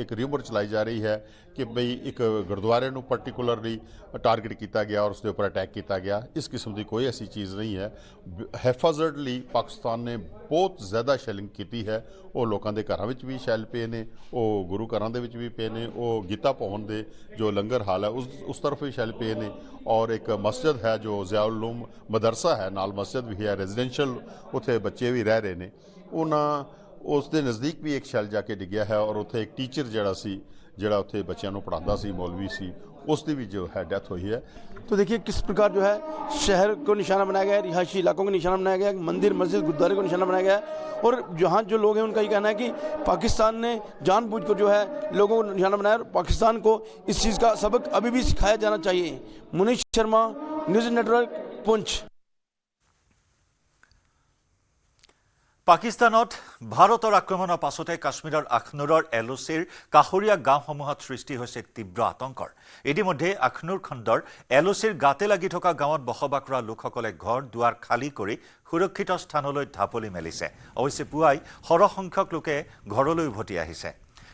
एक र्यूमर चलाई जा रही है कि बई एक गुरुद्वारे को पर्टिकुलरली टारगेट किया गया और उसके उपर अटैक किया गया। इस किस्म की कोई ऐसी चीज़ नहीं है। हैफाजर्डली पाकिस्तान ने बहुत ज़्यादा शैलिंग की है। वो लोगों के घरों में भी शैल पे ने, वो गुरु घरों के भी पे ने, वो गीता भवन के जो लंगर हाल है उस तरफ भी शैल पे ने और एक मस्जिद है जो ज़ियाउल उलूम मदरसा है, नाल मस्जिद भी है, रेजिडेंशियल उत्थे बच्चे भी रह रहे हैं। उन्होंने उसके नज़दीक भी एक शैल जाके डिग्या है और उत्थे एक टीचर जड़ा उत्थे बच्चों को पढ़ाता सी, मौलवी सी, उसकी भी जो है डेथ हुई है। तो देखिए किस प्रकार जो है शहर को निशाना बनाया गया है, रिहायशी इलाकों को निशाना बनाया गया है, मंदिर मस्जिद गुरुद्वारे को निशाना बनाया गया है। और जहाँ जो लोग हैं उनका ये कहना है कि पाकिस्तान ने जानबूझकर जो है लोगों को निशाना बनाया और पाकिस्तान को इस चीज़ का सबक अभी भी सिखाया जाना चाहिए। Munish Sharma, news network, Poonch. পাকিস্তানত ভাৰতৰ আক্ৰমণৰ পাছতে কাশ্মীৰৰ আখনুৰৰ এলঅচিৰ কাষৰীয়া গাঁওসমূহত সৃষ্টি হৈছে তীব্ৰ আতংকৰ। ইতিমধ্যে আখনুৰ খণ্ডৰ এলঅচিৰ গাতে লাগি থকা গাঁৱত বসবাস কৰা লোকসকলে ঘৰ দুৱাৰ খালী কৰি সুৰক্ষিত স্থানলৈ ঢাপলি মেলিছে। অৱশ্যে পুৱাই সৰহসংখ্যক লোকে ঘৰলৈ উভতি আহিছে।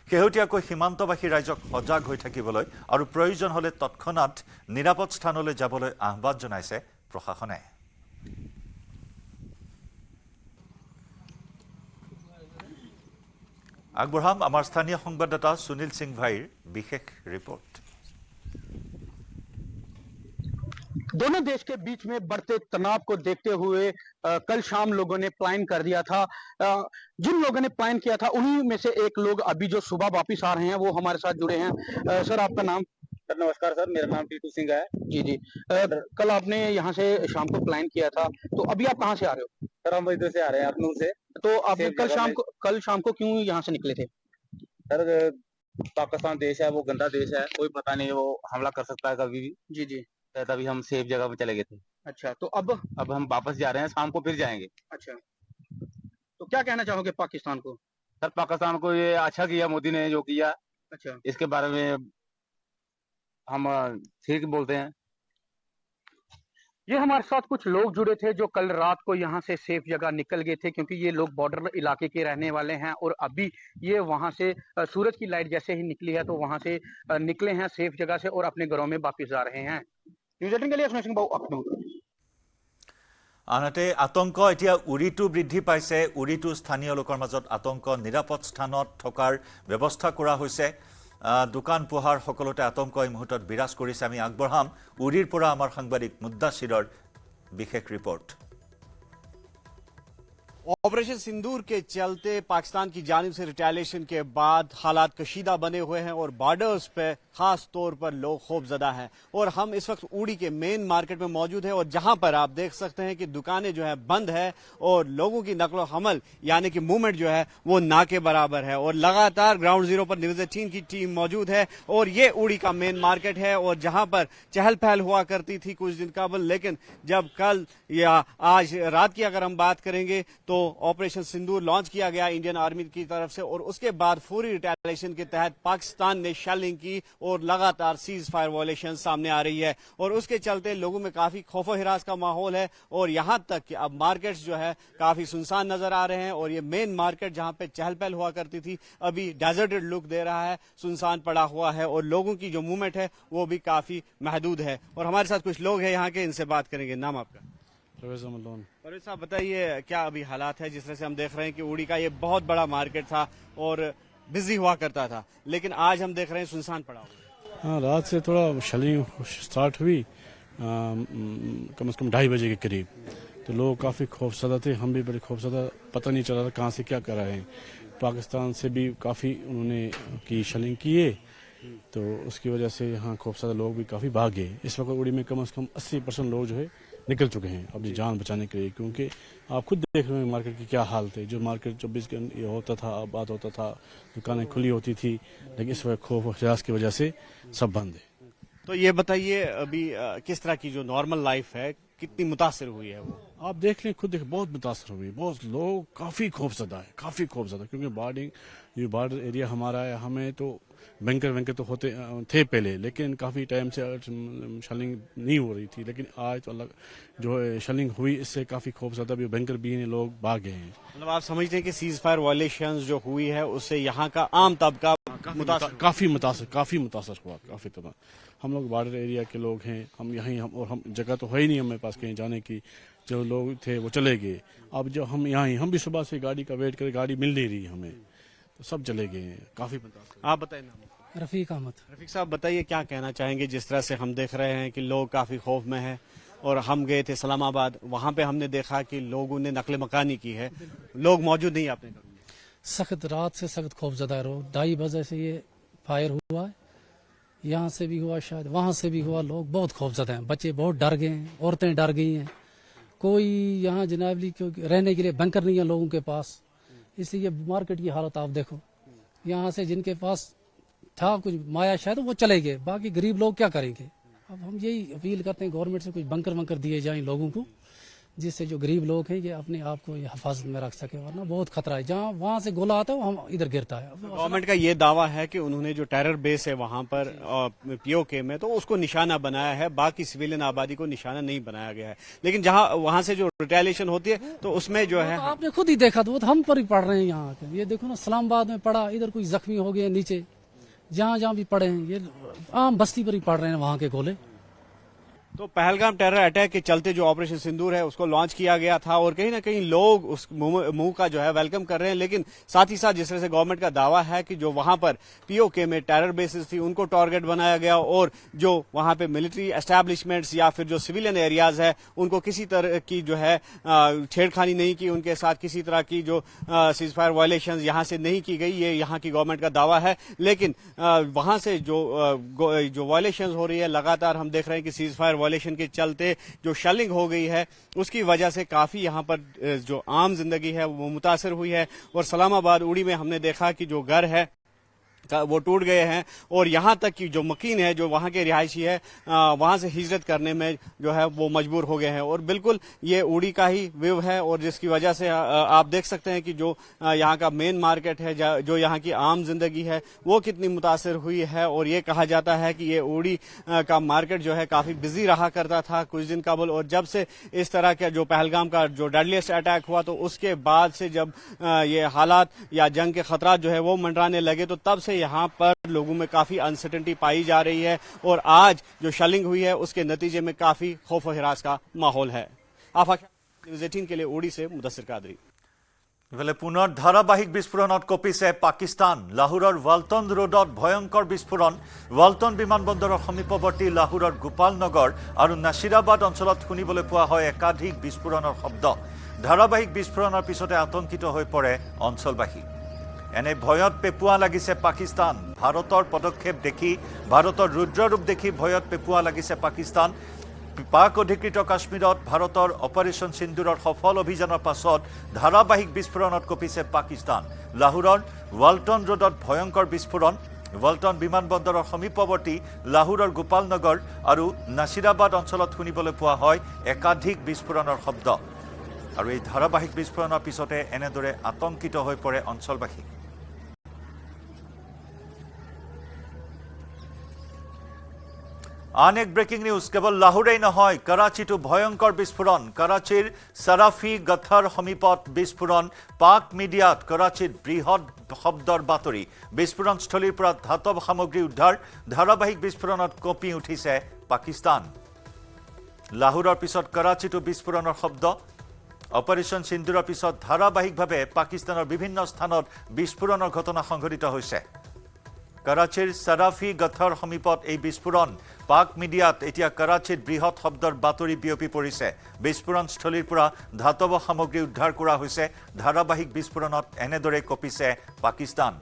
শেহতীয়াকৈ সীমান্তবাসী ৰাইজক সজাগ হৈ থাকিবলৈ আৰু প্ৰয়োজন হ'লে তৎক্ষণাত নিৰাপদ স্থানলৈ যাবলৈ আহ্বান জনাইছে প্ৰশাসনে। আগবঢ়াম আমাৰ স্থানীয় সংবাদদাতা সুনীল সিং ভাইৰ বিশেষ रिपोर्ट। दोनों देश के बीच में बढ़ते तनाव को देखते हुए कल शाम लोगों ने प्लान कर दिया था। जिन लोगों ने प्लान किया था उन्हीं में से एक लोग अभी जो सुबह वापिस आ रहे हैं वो हमारे साथ जुड़े हैं। सर आपका नाम? सर नमस्कार सर, मेरा नाम टीटू सिंह है। जी जी। कल आपने यहाँ से शाम को प्लान किया था, तो अभी आप कहाँ से आ रहे हो? सर हम इधर से आ रहे हैं, अखनूर से। तो आप कल शाम को क्यों यहाँ से निकले थे? सर पाकिस्तान देश है, वो गंदा देश है, कोई पता नहीं वो हमला कर सकता है कभी भी। जी जी। तभी हम सेफ जगह पे चले गए थे। अच्छा, तो अब हम वापस जा रहे हैं, शाम को फिर जाएंगे। अच्छा, तो क्या कहना चाहोगे पाकिस्तान को? सर पाकिस्तान को ये अच्छा किया मोदी ने जो किया। अच्छा, इसके बारे में हम ठीक बोलते हैं। ये हमारे साथ कुछ लोग जुड़े थे जो कल रात को यहाँ से सेफ जगह निकल गए थे, क्योंकि ये लोग बॉर्डर इलाके के रहने वाले हैं और अभी ये वहाँ से सूरज की लाइट जैसे ही निकली है तो वहाँ से निकले हैं सेफ जगह से और अपने घरों में वापस जा रहे हैं। न्यूज़ 18 के लिए सुनील सिंह बाबू, अखनूर। আনহাতে আতংক এতিয়া উৰিটো বৃদ্ধি পাইছে। উৰিটো স্থানীয় লোকৰ মাজত আতংক, নিৰাপদ স্থানত থকাৰ ব্যৱস্থা কৰা হৈছে। দোকান পোহাৰ সকলোতে আতংক এই মুহূৰ্তত বিৰাজ কৰিছে। আমি আগবঢ়াম উৰিৰ পৰা আমাৰ সাংবাদিক মুদ্দাছিৰৰ বিশেষ ৰিপৰ্ট। ऑपरेशन सिंदूर के चलते पाकिस्तान की जानिब से रिटेलिएशन के बाद हालात कशीदा बने हुए हैं और बॉर्डर्स पे खास तौर पर लोग खौफजदा हैं। और हम इस वक्त उड़ी के मेन मार्केट में मौजूद हैं और जहां पर आप देख सकते हैं कि दुकानें जो है बंद है और लोगों की नकलो हमल यानी कि मूवमेंट जो है वो ना के बराबर है। और लगातार ग्राउंड जीरो पर न्यूज़ 18 की टीम मौजूद है और ये उड़ी का मेन मार्केट है और जहां पर चहल पहल हुआ करती थी कुछ दिन कबल, लेकिन जब कल या आज रात की अगर हम बात करेंगे तो ऑपरेशन सिंदूर लॉन्च किया गया इंडियन आर्मी की तरफ से और उसके बाद फौरी रिटेलिएशन के तहत पाकिस्तान ने शेलिंग की और लगातार सीज फायर वायलेशन सामने आ रही है और उसके चलते लोगों में काफी खौफो हिरास का माहौल है। और यहां तक कि अब मार्केट्स जो है काफी सुनसान नजर आ रहे हैं और ये मेन मार्केट जहां पे चहल पहल हुआ करती थी अभी डेजर्टेड लुक दे रहा है, सुनसान पड़ा हुआ है और लोगों की जो मूवमेंट है वो भी काफी महदूद है। और हमारे साथ कुछ लोग हैं यहाँ के, इनसे बात करेंगे। नाम आपका? परवेज साहब बताइए क्या अभी हालात है? जिस तरह से हम देख रहे हैं कि उड़ी का ये बहुत बड़ा मार्केट था और बिजी हुआ करता था, लेकिन आज हम देख रहे हैं सुनसान पड़ा हुआ। हाँ, रात से थोड़ा शेलिंग स्टार्ट हुई कम से कम 2:30 बजे के करीब। तो लोग काफ़ी खौफजदा थे, हम भी बड़े खौफजदा, पता नहीं चला था कहाँ से क्या कर रहे हैं। पाकिस्तान से भी काफ़ी उन्होंने की शेलिंग किए, तो उसकी वजह से यहाँ खौफजदा लोग भी काफ़ी भाग गए। इस वक्त उड़ी में कम से कम 80% लोग जो है निकल चुके हैं अपनी जान बचाने के लिए, क्योंकि आप खुद देख रहे हैं मार्केट की क्या हालत है। जो मार्केट 24 घंटे होता था, आबाद होता था, दुकानें खुली होती थी, लेकिन इस वक्त खौफ हरास की वजह से सब बंद है। तो ये बताइए अभी किस तरह की जो नॉर्मल लाइफ है कितनी मुतासिर हुई है वो? आप देख लें, खुद देख, बहुत मुतासर हुई, बहुत लोग काफ़ी खौफजदा है, काफ़ी खौफजदा, क्योंकि ये बॉर्डर एरिया हमारा है। हमें तो बैंकर तो होते थे पहले, लेकिन काफ़ी टाइम से शेलिंग नहीं हो रही थी, लेकिन आज तो अलग जो है शेलिंग हुई, इससे काफ़ी खौफजदा भी बैंकर भी हैं, लोग भाग गए हैं। मतलब आप समझते हैं कि सीज फायर वायलेशंस जो हुई है उससे यहाँ का आम तबका काफ़ी मुतासर हुआ, काफ़ी तबाह। हम लोग बॉर्डर एरिया के लोग हैं, हम यहीं हम जगह तो है ही नहीं हमारे पास कहीं जाने की। जो लोग थे वो चले गए, अब जो हम यहाँ हम भी सुबह से गाड़ी का वेट करें, गाड़ी मिल नहीं रही हमें, तो सब चले गए हैं, काफ़ी मुतासर। आप बताएं नाम। रफीक अहमद। रफीक साहब बताइए क्या कहना चाहेंगे, जिस तरह से हम देख रहे हैं कि लोग काफ़ी खौफ में हैं, और हम गए थे इस्लामाबाद, वहाँ पे हमने देखा कि लोगों ने नकल मकानी की है, लोग मौजूद नहीं आपने कहा। सख्त रात से सख्त खौफजदा है। 2:30 बजे से ये फायर हुआ है, यहाँ से भी हुआ, शायद वहाँ से भी हुआ। लोग बहुत खौफजदा हैं, बच्चे बहुत डर गए हैं, औरतें डर गई हैं। कोई यहाँ जनाबली रहने के लिए बंकर नहीं है लोगों के पास, इसलिए मार्केट की हालत आप देखो। यहाँ से जिनके पास था कुछ माया शायद वो चले गए, बाकी गरीब लोग क्या करेंगे। अब हम यही अपील करते हैं गवर्नमेंट से कुछ बंकर दिए जाएं लोगों को, जिससे जो गरीब लोग हैं ये अपने आप को हिफाजत में रख सके, वरना बहुत खतरा है। जहाँ वहाँ से गोला आता है हम इधर गिरता है। गवर्नमेंट का ये दावा है कि उन्होंने जो टेरर बेस है वहाँ पर POK में, तो उसको निशाना बनाया है, बाकी सिविलियन आबादी को निशाना नहीं बनाया गया है। लेकिन जहाँ वहाँ से जो रिटेलिएशन होती है तो उसमें जो है तो आपने खुद ही देखा, तो वो तो हम पर ही पड़ रहे हैं। यहाँ ये देखो ना, इस्लामाबाद में पड़ा, इधर कोई जख्मी हो गए नीचे, जहाँ भी पड़े हैं ये आम बस्ती पर ही पड़ रहे हैं वहाँ के गोले। तो पहलगाम टेरर अटैक के चलते जो ऑपरेशन सिंदूर है उसको लॉन्च किया गया था, और कहीं ना कहीं लोग उस मूव का जो है वेलकम कर रहे हैं। लेकिन साथ ही साथ जिस तरह से गवर्नमेंट का दावा है कि जो वहां पर POK में टेरर बेसिस थी उनको टारगेट बनाया गया, और जो वहां पे मिलिट्री एस्टैब्लिशमेंट्स या फिर जो सिविलियन एरियाज है उनको किसी तरह की जो है छेड़खानी नहीं की, उनके साथ किसी तरह की जो सीज फायर वायलेशन यहाँ से नहीं की गई, ये यहाँ की गवर्नमेंट का दावा है। लेकिन वहां से जो वायलेशन हो रही है लगातार, हम देख रहे हैं कि सीज फायर वायलेशन के चलते जो शेलिंग हो गई है उसकी वजह से काफी यहां पर जो आम जिंदगी है वो मुतासर हुई है। और इस्लामाबाद उड़ी में हमने देखा कि जो घर है वो टूट गए हैं, और यहाँ तक कि जो मकीन है, जो वहाँ के रिहायशी है, वहाँ से हिजरत करने में जो है वो मजबूर हो गए हैं। और बिल्कुल ये उड़ी का ही व्यू है, और जिसकी वजह से आप देख सकते हैं कि जो यहाँ का मेन मार्केट है, जो यहाँ की आम जिंदगी है वो कितनी मुतासर हुई है। और ये कहा जाता है कि ये उड़ी का मार्केट जो है काफी बिजी रहा करता था कुछ दिन कबल, और जब से इस तरह का जो पहलगाम का जो डेडलीस्ट अटैक हुआ तो उसके बाद से जब ये हालात या जंग के खतरात जो है वो मंडराने लगे, तो तब से यहाँ पर लोगों में काफी अनसर्टेनिटी पाई जा रही है, और आज जो शेलिंग हुई है उसके नतीजे में काफी खौफ और हिरास का माहौल है। न्यूज़ 18 के लिए उड़ी से मुदस्सिर कादरी। ইফালে পুনৰ ধাৰাবাহিক বিস্ফোৰণত কঁপিছে পাকিস্তান। লাহোৰৰ ৱালটন ৰোডত ভয়ংকৰ বিস্ফোৰণ। ৱালটন বিমানবন্দৰৰ সমীপৱৰ্তী লাহোৰৰ গোপালনগৰ আৰু নাছিৰাবাদ অঞ্চলত শুনিবলৈ পোৱা হয় একাধিক বিস্ফোৰণৰ শব্দ। ধাৰাবাহিক বিস্ফোৰণৰ পিছতে আতংকিত হৈ পৰে অঞ্চলবাসী। এনে ভয়ত পেপুৱা লাগিছে পাকিস্তান। ভাৰতৰ পদক্ষেপ দেখি, ভাৰতৰ ৰুদ্ৰৰূপ দেখি ভয়ত পেপুৱা লাগিছে পাকিস্তান। পাক অধিকৃত কাশ্মীৰত ভাৰতৰ অপাৰেশ্যন সিন্দুৰৰ সফল অভিযানৰ পাছত ধাৰাবাহিক বিস্ফোৰণত কঁপিছে পাকিস্তান। লাহোৰৰ ৱালটন ৰোডত ভয়ংকৰ বিস্ফোৰণ। ৱালটন বিমানবন্দৰৰ সমীপৱৰ্তী লাহোৰৰ গোপালনগৰ আৰু নাছিৰাবাদ অঞ্চলত শুনিবলৈ পোৱা হয় একাধিক বিস্ফোৰণৰ শব্দ। আৰু এই ধাৰাবাহিক বিস্ফোৰণৰ পিছতে এনেদৰে আতংকিত হৈ পৰে অঞ্চলবাসী। আন এক ব্ৰেকিং নিউজ, কেৱল লাহোৰেই নহয়, কৰাচীতো ভয়ংকৰ বিস্ফোৰণ। কৰাচীৰ চাৰাফি গথৰ সমীপত বিস্ফোৰণ। পাক মিডিয়াত কৰাচীত বৃহৎ শব্দৰ বাতৰি। বিস্ফোৰণস্থলীৰ পৰা ধাতৱ সামগ্ৰী উদ্ধাৰ। ধাৰাবাহিক বিস্ফোৰণত কঁপি উঠিছে পাকিস্তান। লাহোৰৰ পিছত কৰাচীতো বিস্ফোৰণৰ শব্দ। অপাৰেশ্যন সিন্দুৰৰ পিছত ধাৰাবাহিকভাৱে পাকিস্তানৰ বিভিন্ন স্থানত বিস্ফোৰণৰ ঘটনা সংঘটিত হৈছে। कराचीर सराफी गथर समीपत এই বিস্ফোরণ পাক মিডিয়াত এতিয়া कराचीत বৃহৎ শব্দৰ বাতৰি বিয়পি পৰিছে বিস্ফোৰণস্থলীৰ পৰা ধাতব সামগ্ৰী উদ্ধাৰ কৰা হৈছে ধাৰাবাহিক বিস্ফোৰণত এনেদৰে কপিছে পাকিস্তান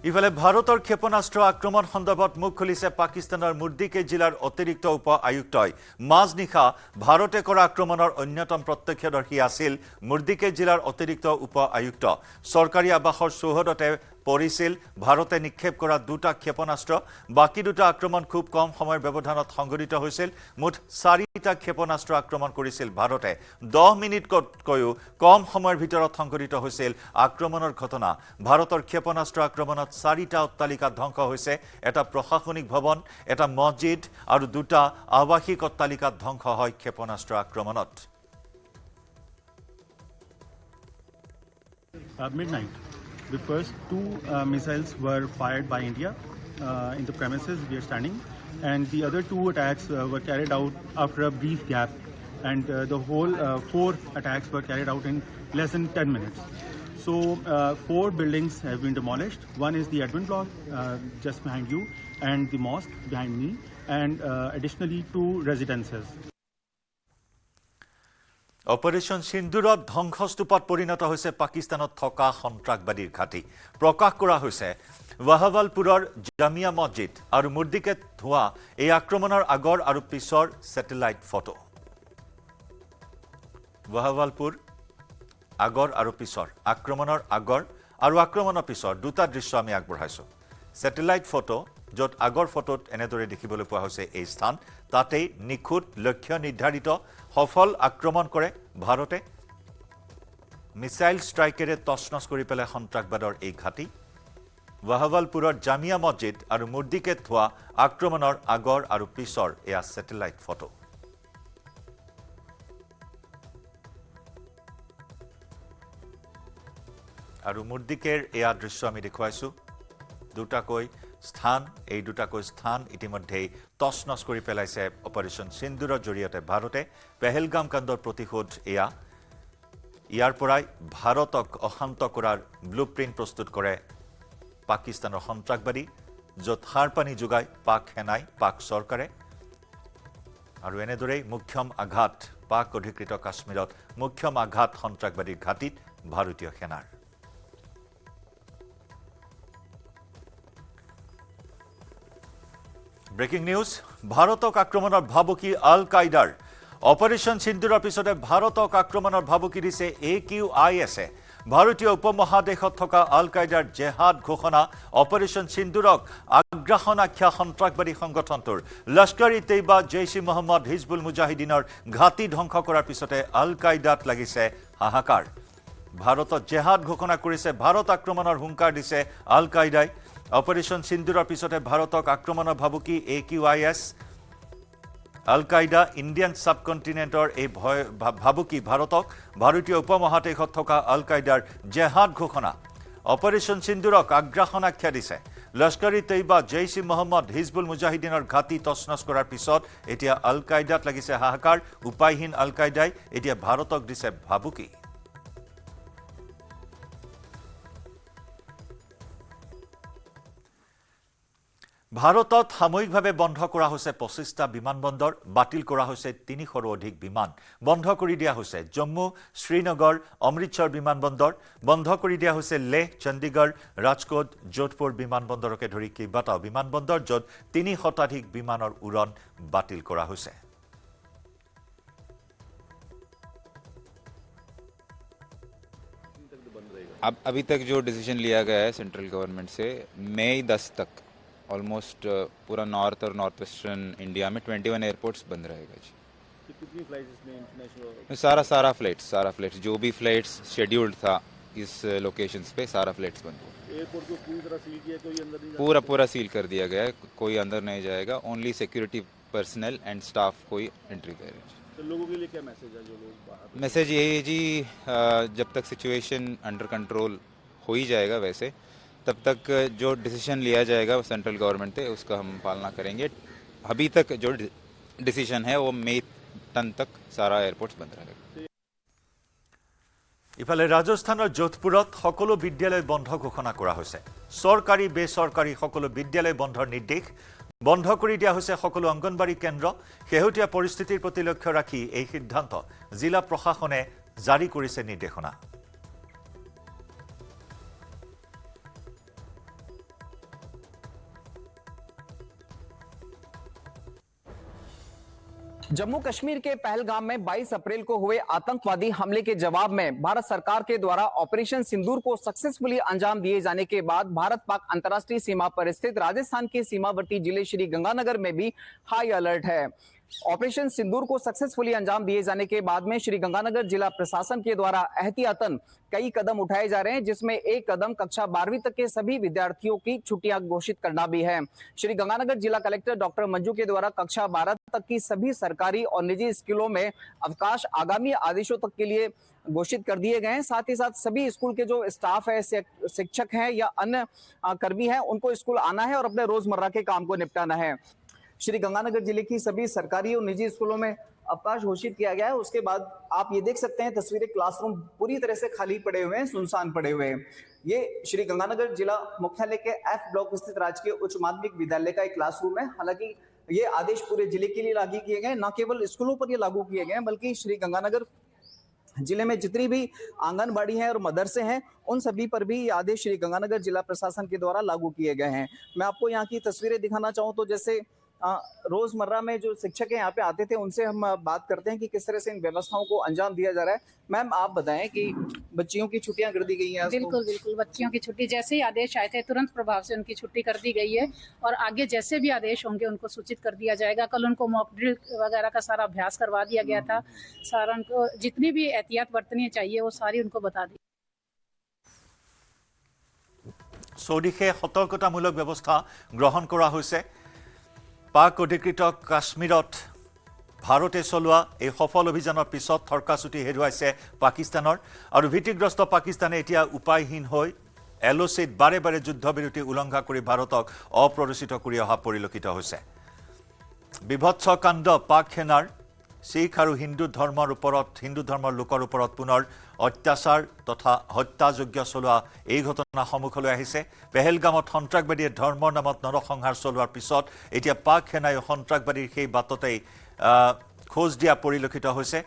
ইফালে ভাৰতৰ ক্ষেপণাস্ত্ৰ আক্ৰমণ সন্দৰ্ভত মুখ খুলিছে পাকিস্তানৰ মুৰ্দিকে জিলাৰ অতিৰিক্ত উপ আয়ুক্তই মাজনিশা ভাৰতে কৰা আক্ৰমণৰ অন্যতম প্ৰত্যক্ষদৰ্শী আছিল মুৰ্দিকে জিলাৰ অতিৰিক্ত উপ আয়ুক্ত চৰকাৰী আবাসৰ চৌহদতে পৰিছিল ভাৰতে নিক্ষেপ কৰা দুটা ক্ষেপণাস্ত্ৰ বাকি দুটা আক্ৰমণ খুব কম সময়ৰ ব্যৱধানত সংঘটিত হৈছিল মুঠ 4টা ক্ষেপণাস্ত্ৰ আক্ৰমণ কৰিছিল ভাৰতে 10 মিনিটতকৈও কম সময়ৰ ভিতৰত সংঘটিত হৈছিল আক্ৰমণৰ ঘটনা ভাৰতৰ ক্ষেপণাস্ত্ৰ আক্ৰমণত 4টা অট্টালিকা ধ্বংস হৈছে এটা প্ৰশাসনিক ভৱন এটা মছজিদ আৰু দুটা আৱাসিক অট্টালিকা ধ্বংস হয় ক্ষেপণাস্ত্ৰ আক্ৰমণত midnight. The first two missiles were fired by India in the premises we are standing, and the other two attacks were carried out after a brief gap, and the whole 4 attacks were carried out in less than 10 minutes. So 4 buildings have been demolished. One is the admin block just behind you, and the mosque behind me, and additionally 2 residences. Operation সিন্দুৰত ধ্বংসস্তূপত পৰিণত হৈছে পাকিস্তানত থকা সন্ত্ৰাসবাদীৰ ঘাটি প্ৰকাশ কৰা হৈছে ওয়াহাৱালপুৰৰ জামিয়া মছজিদ আৰু মুৰ্দিকে ধোৱা এই আক্ৰমণৰ আগৰ আৰু পিছৰ স্যাটেলাইট ফটো ওয়াহাৱালপুৰ আগৰ আৰু পিছৰ আক্ৰমণৰ আগৰ আৰু আক্ৰমণৰ পিছৰ দুটা দৃশ্য আমি আগবঢ়াইছো স্যাটেলাইট ফটো য'ত আগৰ ফটোত এনেদৰে দেখিবলৈ পোৱা হৈছে এই স্থান তাতেই নিখুঁত লক্ষ্য নিৰ্ধাৰিত সফল আক্ৰমণ কৰে ভাৰতে মিসাইল স্ট্ৰাইকেৰে তছনছ কৰি পেলাই সন্ত্ৰাসবাদৰ এই ঘাটি ওয়াহাৱালপুৰৰ জামিয়া মছজিদ আৰু মুৰ্দিকে ধোৱা আক্ৰমণৰ আগৰ আৰু পিছৰ এয়া স্যাটেলাইট ফটো আৰু মুৰ্দিকেৰ এয়া দৃশ্য আমি দেখুৱাইছো দুটাকৈ স্থান এই দুটাকৈ স্থান ইতিমধ্যে তছনছ কৰি পেলাইছে অপাৰেশন সিন্দুৰৰ জৰিয়তে ভাৰতে পেহেলগাম কাণ্ডৰ প্ৰতিশোধ এয়া ইয়াৰ পৰাই ভাৰতক অশান্ত কৰাৰ ব্লুপ্ৰিন্ট প্ৰস্তুত কৰে পাকিস্তানৰ সন্ত্ৰাসবাদী য'ত হাৰপানী যোগায় পাক সেনাই পাক চৰকাৰে আৰু এনেদৰেই মুখ্যম আঘাত পাক অধিকৃত কাশ্মীৰত মুখ্যম আঘাত সন্ত্ৰাসবাদীৰ ঘাটিত ভাৰতীয় সেনাৰ ব্রেকিং নিউজ ভারতক আক্রমণের ভাবুকি আল কায়দার অপারেশন সিন্দুরের পিছতে ভারতক আক্রমণের ভাবুকি দিছে AQIS-এ ভারতীয় উপমহাদেশত থকা আল কায়দার জেহাদ ঘোষণা অপারেশন সিন্দুরক আগ্ৰাসন আখ্যা সন্ত্ৰাসবাদী সংগঠনটোৰ লস্কৰী তৈবা জৈশ মোহাম্মদ হিজবুল মুজাহিদিনৰ ঘাটি ধ্বংস কৰাৰ পিছতে আল কায়দাত লাগিছে হাহাকাৰ ভাৰতত জেহাদ ঘোষণা কৰিছে ভাৰত আক্ৰমণৰ হুংকাৰ দিছে আল কায়দাই অপারেশন সিন্দুরের পিছতে ভারতক আক্রমণের ভাবুকি AQIS আল কায়দা ইন্ডিয়ান সাবকন্টিনেন্টর এই ভাবুকি ভারতক ভারতীয় উপমহাদেশত থকা আল কায়দার জেহাদ ঘোষণা অপারেশন সিন্দুরক আগ্ৰাসন আখ্যা দিছে লস্কৰী তৈবা জৈশ মোহাম্মদ হিজবুল মুজাহিদিনৰ ঘাটি তছনছ কৰাৰ পিছত এতিয়া আল কায়দাত লাগিছে হাহাকাৰ উপায়হীন আল কায়দাই এতিয়া ভাৰতক দিছে ভাবুকি ভাৰতত সাময়িকভাৱে বন্ধ কৰা হৈছে 25টা বিমানবন্দৰ বাতিল কৰা হৈছে 300ৰো অধিক বিমান বন্ধ কৰি দিয়া হৈছে জম্মু শ্ৰীনগৰ অমৃতসৰ বিমানবন্দৰ বন্ধ কৰি দিয়া হৈছে লেহ চণ্ডীগড় ৰাজকোট যোধপুৰ বিমানবন্দৰকে ধৰি কেইবাটাও বিমানবন্দৰ য'ত 300 শতাধিক বিমানৰ উৰণ বাতিল কৰা হৈছে अब अभी तक जो डिसीजन लिया गया है सेंट्रल गवर्नमेंट से मई 10 तक ऑलमोस्ट पूरा नॉर्थ और नॉर्थ वेस्टर्न इंडिया में 21 एयरपोर्ट्स बंद रहेगा जी कितनी फ्लाइट्स इसमें इंटरनेशनल सारा फ्लाइट्स जो भी फ्लाइट्स शेड्यूल्ड था इस लोकेशंस पे सारा फ्लाइट्स बंद हुआ एयरपोर्ट को पूरी तरह सील किया कोई अंदर नहीं पूरा सील कर दिया गया है कोई अंदर नहीं जाएगा only security personal and staff कोई एंट्री करेगा तो लोगों के लिए क्या मैसेज है जो लोग बाहर मैसेज यही है जी जब तक सिचुएशन अंडर कंट्रोल हो ही जाएगा वैसे तब तक जो डिसीजन लिया जाएगा सेंट्रल गवर्नमेंट से उसका हम पालना करेंगे अभी तक जो डिसीजन है वो मई 10 तक सारा एयरपोर्ट्स बंद रहेगा ইফালে ৰাজস্থানৰ যোধপুৰত সকলো বিদ্যালয় বন্ধ ঘোষণা কৰা হৈছে। চৰকাৰী বেচৰকাৰী সকলো বিদ্যালয় বন্ধৰ নিৰ্দেশ বন্ধ কৰি দিয়া হৈছে। সকলো অংগনবাড়ী কেন্দ্ৰ শেহতীয়া পৰিস্থিতিৰ প্ৰতি লক্ষ্য ৰাখি এই সিদ্ধান্ত জিলা প্ৰশাসনে জাৰি কৰিছে নিৰ্দেশনা। जम्मू कश्मीर के पहलगाम में 22 अप्रैल को हुए आतंकवादी हमले के जवाब में भारत सरकार के द्वारा ऑपरेशन सिंदूर को सक्सेसफुली अंजाम दिए जाने के बाद भारत पाक अंतर्राष्ट्रीय सीमा पर स्थित राजस्थान के सीमावर्ती जिले श्री गंगानगर में भी हाई अलर्ट है। ऑपरेशन सिंदूर को सक्सेसफुली अंजाम दिए जाने के बाद में श्री गंगानगर जिला प्रशासन के द्वारा एहतियातन कई कदम उठाए जा रहे हैं, जिसमें एक कदम कक्षा 12वीं तक के सभी विद्यार्थियों की छुट्टियां घोषित करना भी है। श्री गंगानगर जिला कलेक्टर डॉक्टर मंजू के द्वारा कक्षा 12 तक की सभी सरकारी और निजी स्कूलों में अवकाश आगामी आदेशों तक के लिए घोषित कर दिए गए हैं। साथ ही साथ सभी स्कूल के जो स्टाफ है, शिक्षक हैं या अन्य कर्मी हैं, उनको स्कूल आना है और अपने रोजमर्रा के काम को निपटाना है। श्री गंगानगर जिले की सभी सरकारी और निजी स्कूलों में अवकाश घोषित किया गया है। उसके बाद आप ये देख सकते हैं तस्वीरें, क्लासरूम पूरी तरह से खाली पड़े हुए हैं, सुनसान पड़े हुए हैं। ये श्री गंगानगर जिला मुख्यालय के F ब्लॉक स्थित राजकीय उच्च माध्यमिक विद्यालय का एक क्लासरूम है। हालांकि ये आदेश पूरे जिले के लिए लागू किए गए, न केवल स्कूलों पर ये लागू किए गए बल्कि श्री गंगानगर जिले में जितनी भी आंगनबाड़ी हैं और मदरसे हैं, उन सभी पर भी ये आदेश श्री गंगानगर जिला प्रशासन के द्वारा लागू किए गए हैं। मैं आपको यहाँ की तस्वीरें दिखाना चाहूँ तो जैसे रोजमर्रा में जो शिक्षक यहाँ पे आते थे, उनसे हम बात करते हैं कि किस तरह से इन व्यवस्थाओं को अंजाम दिया जा रहा है। मैम, आप बताएं कि बच्चियों की छुट्टियां कर दी गई हैं? बिल्कुल बिल्कुल, बच्चियों की छुट्टी जैसे ही आदेश आए थे तुरंत प्रभाव से उनकी छुट्टी कर दी गई है और आगे जैसे भी आदेश होंगे उनको सूचित कर दिया जाएगा। कल उनको मॉक ड्रिल वगैरह का सारा अभ्यास करवा दिया गया था। सारा उनको जितनी भी एहतियात बरतनी चाहिए वो सारी उनको बता दी। চৌদিশে সতৰ্কতামূলক ব্যৱস্থা গ্ৰহণ কৰা হৈছে। পাক অধিকৃত কাশ্মীৰত ভাৰতে চলোৱা এই সফল অভিযানৰ পিছত থৰকাচুটি হেৰুৱাইছে পাকিস্তানৰ আৰু ভীতিগ্ৰস্ত পাকিস্তানে এতিয়া উপায়হীন হৈ LOCত বাৰে বাৰে যুদ্ধবিৰতি উলংঘা কৰি ভাৰতক অপ্ৰৰোচিত কৰি অহা পৰিলক্ষিত হৈছে। বিভৎস কাণ্ড পাক সেনাৰ শিখ আৰু হিন্দু ধৰ্মৰ লোকৰ ওপৰত পুনৰ অত্যাচাৰ তথা হত্যাযজ্ঞ চলোৱা এই ঘটনা সন্মুখলৈ আহিছে। পেহেলগামত সন্ত্ৰাসবাদীয়ে ধৰ্মৰ নামত নৰসংহাৰ চলোৱাৰ পিছত এতিয়া পাক সেনাই সন্ত্ৰাসবাদীৰ সেই বাটতেই খোজ দিয়া পৰিলক্ষিত হৈছে।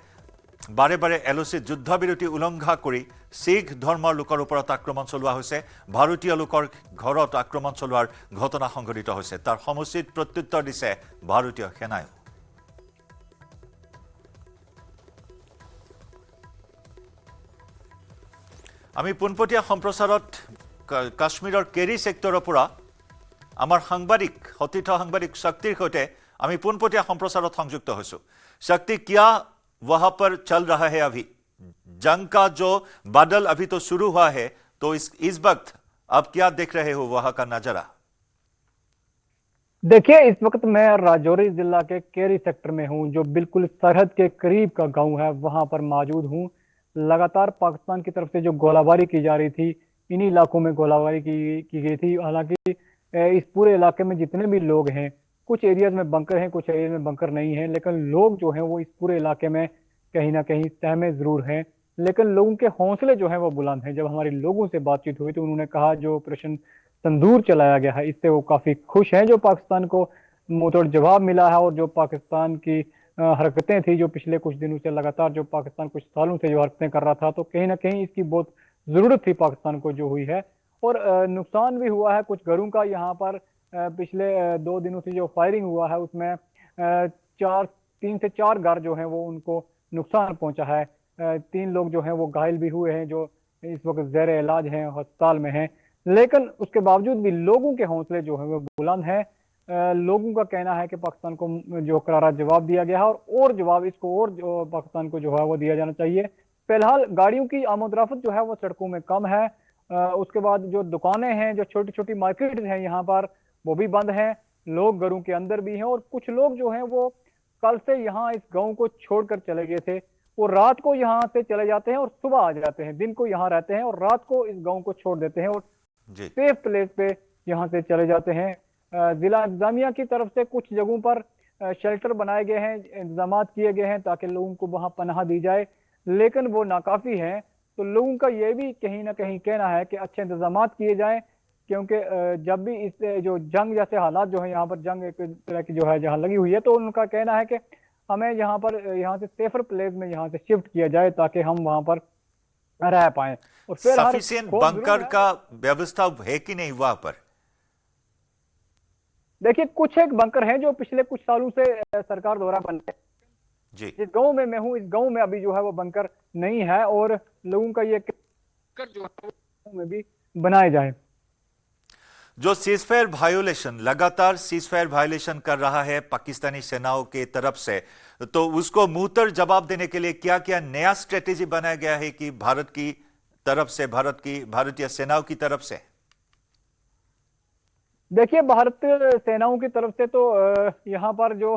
বাৰে বাৰে LOCত যুদ্ধবিৰতি উলংঘা কৰি শিখ ধৰ্মৰ লোকৰ ওপৰত আক্ৰমণ চলোৱা হৈছে। ভাৰতীয় লোকৰ ঘৰত আক্ৰমণ চলোৱাৰ ঘটনা সংঘটিত হৈছে। তাৰ সমুচিত প্ৰত্যুত্তৰ দিছে ভাৰতীয় সেনাই। আমি পোনপটীয়া সম্প্ৰচাৰত কাশ্মীৰৰ কেৰি সেক্টৰৰ পৰা আমাৰ সাংবাদিক সতীৰ্থ সাংবাদিক শক্তিৰ সৈতে আমি পোনপটীয়া সম্প্ৰচাৰত সংযুক্ত হৈছো। शक्ति, क्या वहां पर चल रहा है? अभी जंग का जो बादल अभी तो शुरू हुआ है, तो इस वक्त अब क्या देख रहे हो वहां का नजारा? देखिए, इस वक्त मैं राजौरी जिला के केरी सेक्टर में हूं, जो बिल्कुल सरहद के करीब का गांव है, वहां पर मौजूद हूं। लगातार पाकिस्तान की तरफ से जो गोलाबारी की जा रही थी, इन्हीं इलाकों में गोलाबारी की गई थी। हालांकि इस पूरे इलाके में जितने भी लोग हैं, कुछ एरियाज में बंकर हैं, कुछ एरियाज में बंकर नहीं है, लेकिन लोग जो हैं वो इस पूरे इलाके में कहीं ना कहीं सहमे जरूर हैं, लेकिन लोगों के हौसले जो हैं वो बुलंद हैं। जब हमारे लोगों से बातचीत हुई तो उन्होंने कहा जो ऑपरेशन सिंदूर चलाया गया है, इससे वो काफी खुश हैं। जो पाकिस्तान को मुंहतोड़ जवाब मिला है और जो पाकिस्तान की हरकतें थी जो पिछले कुछ दिनों से लगातार, जो पाकिस्तान कुछ सालों से जो हरकतें कर रहा था, तो कहीं ना कहीं इसकी बहुत जरूरत थी पाकिस्तान को जो हुई है। और नुकसान भी हुआ है कुछ घरों का। यहाँ पर पिछले 2 दिनों से जो फायरिंग हुआ है उसमें 3 से 4 घर जो हैं वो उनको नुकसान पहुंचा है। 3 लोग जो हैं वो घायल भी हुए हैं, जो इस वक्त ज़ेर इलाज हैं, अस्पताल में हैं। लेकिन उसके बावजूद भी लोगों के हौसले जो है वो बुलंद हैं। लोगों का कहना है कि पाकिस्तान को जो करारा जवाब दिया गया है और जवाब इसको और जो पाकिस्तान को जो है वो दिया जाना चाहिए। फिलहाल गाड़ियों की आमदरफ्त जो है वो सड़कों में कम है। उसके बाद जो दुकानें हैं, जो छोटी छोटी मार्केट हैं यहाँ पर, वो भी बंद हैं। लोग घरों के अंदर भी हैं और कुछ लोग जो हैं वो कल से यहाँ इस गांव को छोड़कर चले गए थे। वो रात को यहाँ से चले जाते हैं और सुबह आ जाते हैं। दिन को यहाँ रहते हैं और रात को इस गांव को छोड़ देते हैं और सेफ प्लेस पे यहाँ से चले जाते हैं। जिला इंतजामिया की तरफ से कुछ जगहों पर शेल्टर बनाए गए हैं, इंतजाम किए गए हैं ताकि लोगों को वहां पनाह दी जाए, लेकिन वो नाकाफी हैं। तो लोगों का ये भी कहीं ना कहीं कहना है कि अच्छे इंतजाम किए जाएं, क्योंकि जब भी इस जो जंग जैसे हालात जो है यहाँ पर जंग एक तरह की जो है जहाँ लगी हुई है, तो उनका कहना है कि हमें यहाँ से सेफर प्लेस में यहाँ से शिफ्ट किया जाए ताकि हम वहां पर रह पाए। और फिर सफिशिएंट बंकर का व्यवस्था है कि नहीं वहां पर? देखिए, कुछ एक बंकर हैं जो पिछले कुछ सालों से सरकार द्वारा बन रहे। जी, जिस गांव में मैं हूँ, इस गांव में अभी जो है वो बंकर नहीं है, और लोगों का ये बंकर जो है में भी बनाए जाए। जो सीजफायर वायोलेशन, लगातार सीजफायर वायोलेशन कर रहा है पाकिस्तानी सेनाओं के तरफ से, तो उसको मुंहतर जवाब देने के लिए क्या क्या नया स्ट्रेटेजी बनाया गया है कि भारत की तरफ से, भारतीय सेनाओं की तरफ से? देखिए, भारतीय सेनाओं की तरफ से तो यहाँ पर जो